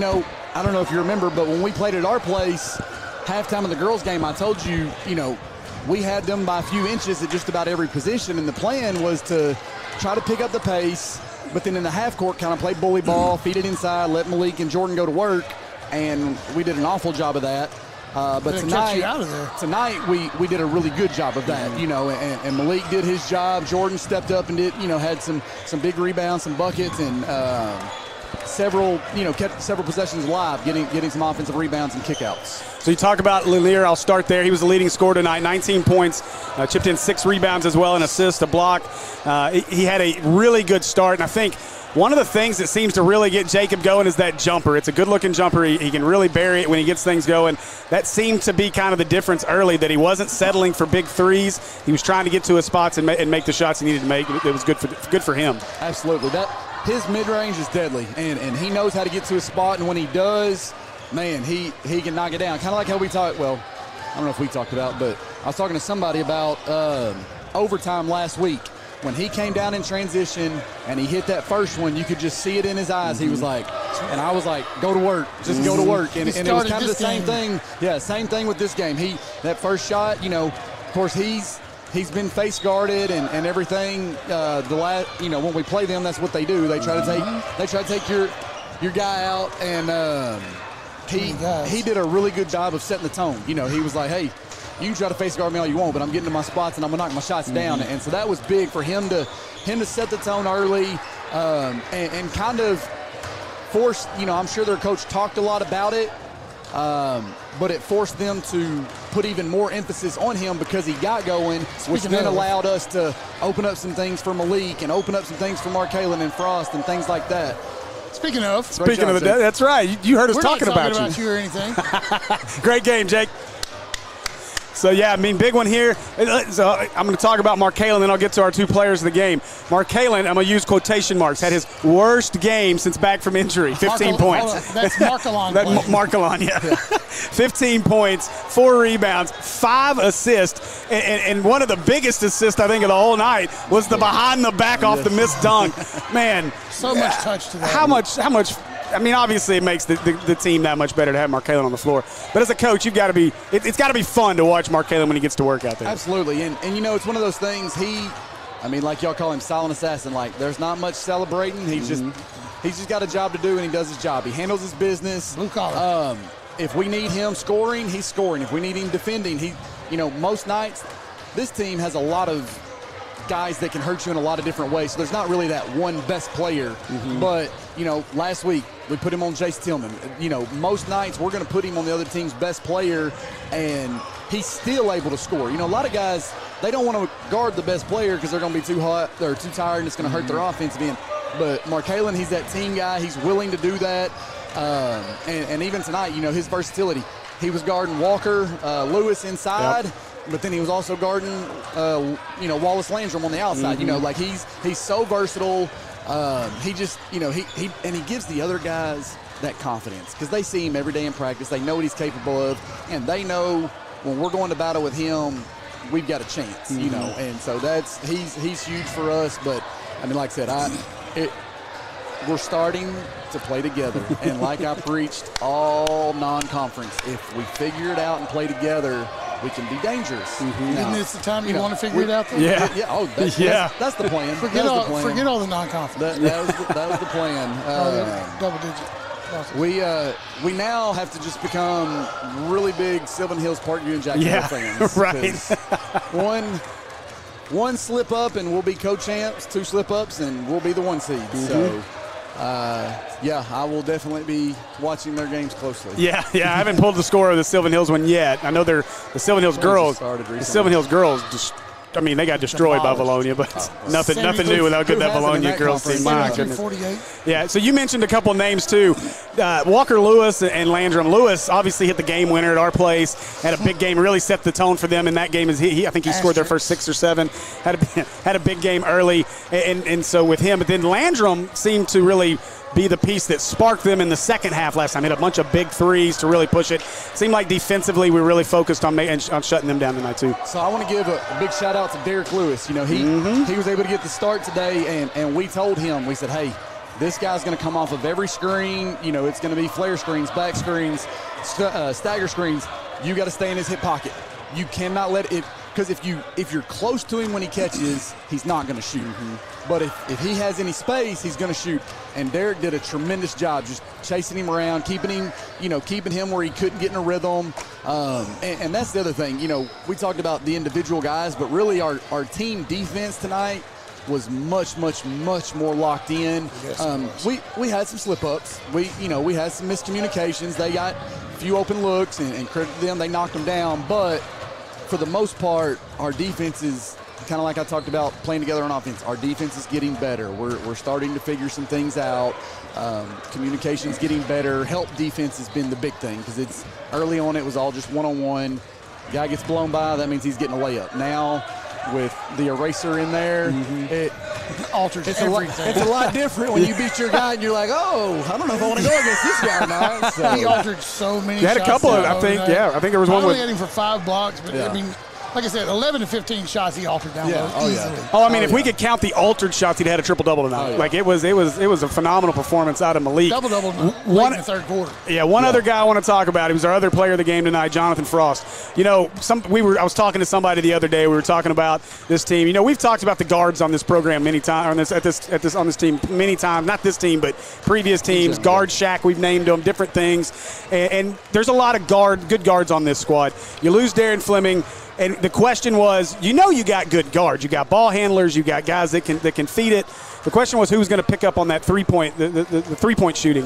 I don't know if you remember, but when we played at our place, halftime of the girls' game, I told you, we had them by a few inches at just about every position, and the plan was to try to pick up the pace, but then in the half court kind of play bully ball, feed it inside, let Malik and Jordan go to work, and we did an awful job of that. But tonight we did a really good job of that, and Malik did his job. Jordan stepped up and did, had some big rebounds, some buckets, and kept several possessions alive, getting some offensive rebounds and kickouts. So you talk about Lanier. I'll start there. He was the leading scorer tonight, 19 points, chipped in 6 rebounds as well, an assist, a block. He had a really good start, and I think one of the things that seems to really get Jacob going is that jumper. It's a good-looking jumper. He can really bury it when he gets things going. That seemed to be kind of the difference early, that he wasn't settling for big threes. He was trying to get to his spots and make the shots he needed to make. It was good for him. Absolutely. His mid-range is deadly, and he knows how to get to his spot, and when he does, man, he can knock it down. Kind of like how we talked, well, I don't know if we talked about, but I was talking to somebody about overtime last week. When he came down in transition and he hit that first one, you could just see it in his eyes. He was like, and I was like, go to work, just go to work. And it was kind of the same thing. Yeah, same thing with this game. That first shot, of course, he's been face guarded and everything. When we play them, that's what they do. They try to take your guy out, and he did a really good job of setting the tone. He was like, hey, you can try to face guard me all you want, but I'm getting to my spots and I'm gonna knock my shots down. And so that was big for him to set the tone early, and kind of forced. I'm sure their coach talked a lot about it. But it forced them to put even more emphasis on him because he got going, which then allowed us to open up some things for Malik and open up some things for Markalen and Frost and things like that. Speaking of that's right. You heard us we're talking not about you. or anything. Great game, Jake. So, yeah, I mean, big one here. So I'm going to talk about Markalen, and then I'll get to our two players of the game. Markalen, I'm going to use quotation marks, had his worst game since back from injury, 15 points. That's Markalon. Markalon, yeah. 15 points, 4 rebounds, 5 assists, and one of the biggest assists, I think, of the whole night was the behind the back off the missed dunk. Man. So much touch to that. How much I mean, obviously it makes the team that much better to have Markalen on the floor. But as a coach, you've got to be – it's got to be fun to watch Markalen when he gets to work out there. Absolutely. And you know, it's one of those things like y'all call him silent assassin. Like, there's not much celebrating. He's just got a job to do, and he does his job. He handles his business. Blue collar. If we need him scoring, he's scoring. If we need him defending, most nights this team has a lot of guys that can hurt you in a lot of different ways. So there's not really that one best player. But, last week we put him on Jace Tillman. Most nights we're going to put him on the other team's best player, and he's still able to score. A lot of guys, they don't want to guard the best player because they're going to be too hot or too tired, and it's going to hurt their offensive end. But Markalen, he's that team guy. He's willing to do that. And even tonight, his versatility. He was guarding Walker Lewis inside. Yep. But then he was also guarding, Wallace Landrum on the outside. He's so versatile. He just, he gives the other guys that confidence because they see him every day in practice. They know what he's capable of, and they know when we're going to battle with him, we've got a chance. And so he's huge for us. But I mean, like I said, we're starting to play together, and like I preached all non-conference, if we figure it out and play together, we can be dangerous. Isn't this the time you want to figure it out? Though? Yeah. Yeah. Oh, that's the plan. Forget all the non-conference. That was the plan. Double digit. We now have to just become really big Sylvan Hills, Parkview, and Jacksonville fans. Right. One slip up and we'll be co-champs. 2 slip ups and we'll be the 1 seed. So. I will definitely be watching their games closely. Yeah, I haven't pulled the score of the Sylvan Hills one yet. I know the Sylvan Hills girls. The Sylvan Hills girls they got destroyed by Bologna, but nothing new with how good that Bologna girls team. My goodness. 48. Yeah, so you mentioned a couple of names too. Walker Lewis and Landrum. Lewis obviously hit the game winner at our place. Had a big game, really set the tone for them in that game. I think he scored their first 6 or 7. Had a big game early, and so with him. But then Landrum seemed to really be the piece that sparked them in the second half last time. Hit a bunch of big threes to really push it. Seemed like defensively we were really focused on shutting them down tonight too. So I want to give a big shout out to Derek Lewis. He was able to get the start today, and we told him, we said, hey, this guy's going to come off of every screen. It's going to be flare screens, back screens, stagger screens. You got to stay in his hip pocket. You cannot let it, because if you're close to him when he catches, he's not going to shoot. But if he has any space, he's going to shoot. And Derek did a tremendous job just chasing him around, keeping him where he couldn't get in a rhythm. And that's the other thing. We talked about the individual guys, but really our team defense tonight was much, much, much more locked in. We had some slip-ups. We had some miscommunications. They got a few open looks, and credit to them, they knocked them down. But for the most part, our defense is kind of like I talked about playing together on offense. Our defense is getting better. We're starting to figure some things out. Communication's getting better. Help defense has been the big thing because it's early on it was all just one-on-one. Guy gets blown by, that means he's getting a layup. Now with the eraser in there, it alters everything. It's a lot different when you beat your guy and you're like, oh, I don't know if I want to go against this guy or not. So. He altered so many shots. He had a couple of, I think there was one with. I only had him for 5 blocks, but I mean, like I said, 11 to 15 shots he altered down low easily. If we could count the altered shots, he'd had a triple-double tonight. Like it was a phenomenal performance out of Malik. Double-double late in the third quarter. Yeah, one other guy I want to talk about. He was our other player of the game tonight, Jonathan Frost. I was talking to somebody the other day. We were talking about this team. We've talked about the guards on this program many times, on this team many times. Not this team, but previous teams. Guard Shack, we've named them, different things. And there's a lot of good guards on this squad. You lose Darren Fleming. And the question was, you got good guards. You got ball handlers. You got guys that can feed it. The question was who was going to pick up on that three-point, the three-point shooting.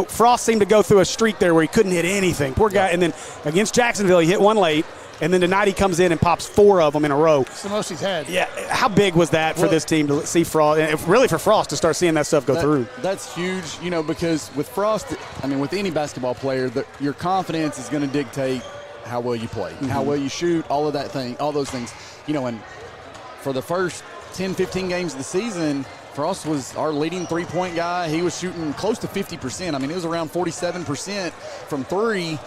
Frost seemed to go through a streak there where he couldn't hit anything. Poor guy. And then against Jacksonville, he hit one late. And then tonight he comes in and pops 4 of them in a row. It's the most he's had. Yeah, how big was that for this team to see Frost, and really for Frost to start seeing that stuff go through? That's huge, because with Frost, with any basketball player, your confidence is going to dictate how well you play, how well you shoot, all those things. And for the first 10, 15 games of the season, Frost was our leading three-point guy. He was shooting close to 50%. It was around 47% from 3,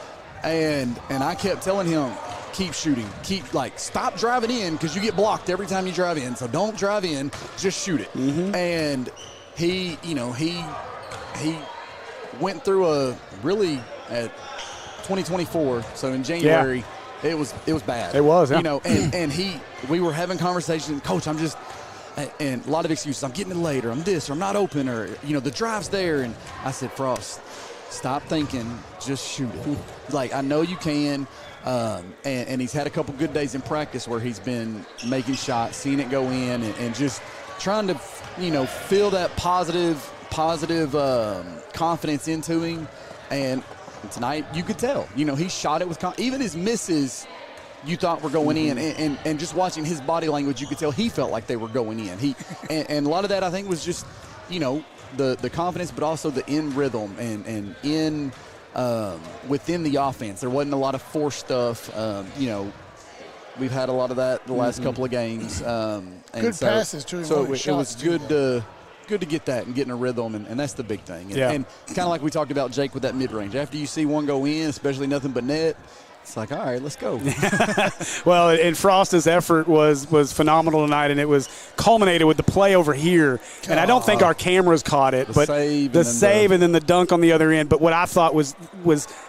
and I kept telling him, keep shooting. Stop driving in because you get blocked every time you drive in. So don't drive in, just shoot it. And he went through a really at 2024. So in January, it was bad. It was, yeah. And we were having conversations. Coach, and a lot of excuses. I'm getting it later. I'm this, or I'm not open, or the drive's there. And I said, Frost, stop thinking, just shoot it. I know you can. And he's had a couple good days in practice where he's been making shots, seeing it go in, and just trying to, feel that positive confidence into him. And tonight, you could tell, he shot it with even his misses. You thought were going in, and just watching his body language, you could tell he felt like they were going in. And a lot of that I think was just, the confidence, but also the in rhythm and in. Within the offense, there wasn't a lot of force stuff. We've had a lot of that the last couple of games. Good passes to him. So it was good to get that and get in a rhythm, and that's the big thing. And kind of like we talked about, Jake, with that mid-range. After you see one go in, especially nothing but net, it's like, all right, let's go. Well, and Frost's effort was phenomenal tonight, and it was culminated with the play over here. And I don't think our cameras caught it, but the save and then the dunk on the other end. But what I thought was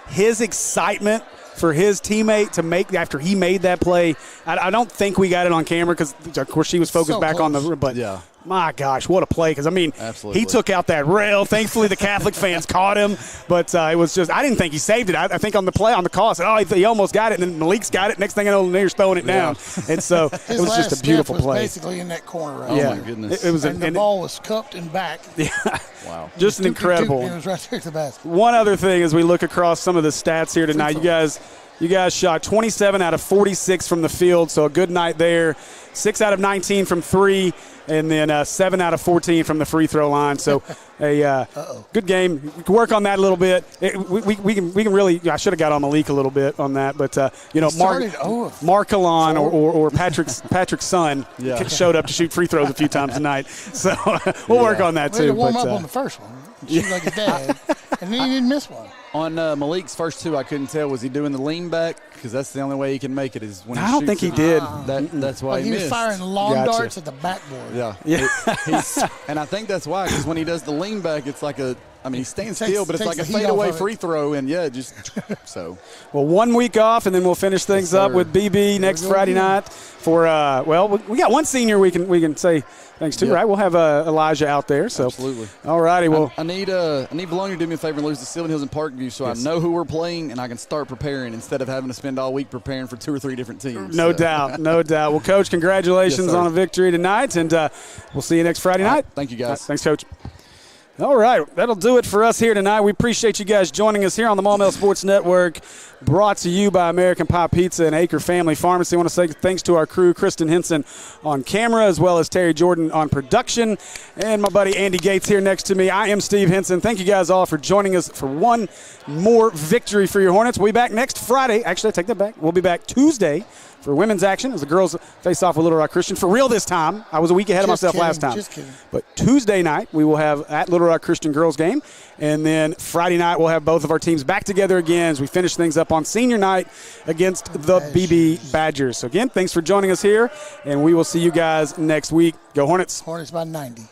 his excitement for his teammate to make after he made that play. I don't think we got it on camera because, of course, she was focused back on the – but yeah. My gosh, what a play. Because, Absolutely. He took out that rail. Thankfully, the Catholic fans caught him. But it was just – I didn't think he saved it. I think on the play, on the call, I said, oh, he almost got it. And then Malik's got it. Next thing I know, Lanier's throwing it down. And so it was just a beautiful play. Basically in that corner. Right? Oh, my goodness. The ball was cupped and back. Yeah. Wow. Just an incredible. It was right there at the basket. One other thing as we look across some of the stats here tonight, you guys shot 27 out of 46 from the field, so a good night there. 6 out of 19 from 3, and then 7 out of 14 from the free throw line. So a good game. We can work on that a little bit. We can really. I should have got on Malik a little bit on that, but Mark Alon or Patrick's son showed up to shoot free throws a few times tonight. So we'll work on that too. We had to warm up on the first one. Shoot like his dad, and then he didn't miss one. On Malik's first 2, I couldn't tell. Was he doing the lean back? Because that's the only way he can make it is when he shoots. I don't think he did. That's why he missed. Was firing long darts at the backboard. Yeah. And I think that's why, because when he does the lean back, it's like he stands still, but it's like a fadeaway free throw, and just so. Well, 1 week off, and then we'll finish things up with BB next Friday night. For we got one senior we can say thanks to, right? We'll have Elijah out there. So absolutely. All righty. Well, I need Bologna to do me a favor and lose to Sylvan Hills and Parkview, so I know who we're playing and I can start preparing instead of having to spend all week preparing for 2 or 3 different teams. No doubt. Well, Coach, congratulations on a victory tonight, and we'll see you next Friday night. Thank you, guys. Thanks, Coach. All right, that'll do it for us here tonight. We appreciate you guys joining us here on the Maumelle Sports Network, brought to you by American Pie Pizza and Acre Family Pharmacy. I want to say thanks to our crew, Kristen Henson on camera, as well as Terry Jordan on production, and my buddy Andy Gates here next to me. I am Steve Henson. Thank you guys all for joining us for one more victory for your Hornets. We'll be back next Friday. Actually, I take that back. We'll be back Tuesday for women's action as the girls face off with Little Rock Christian. For real this time. I was a week ahead of myself last time. Just kidding. But Tuesday night, we will have at Little Rock Christian girls game. And then Friday night, we'll have both of our teams back together again as we finish things up on senior night against the BB Badgers. So, again, thanks for joining us here, and we will see you guys next week. Go Hornets. Hornets by 90.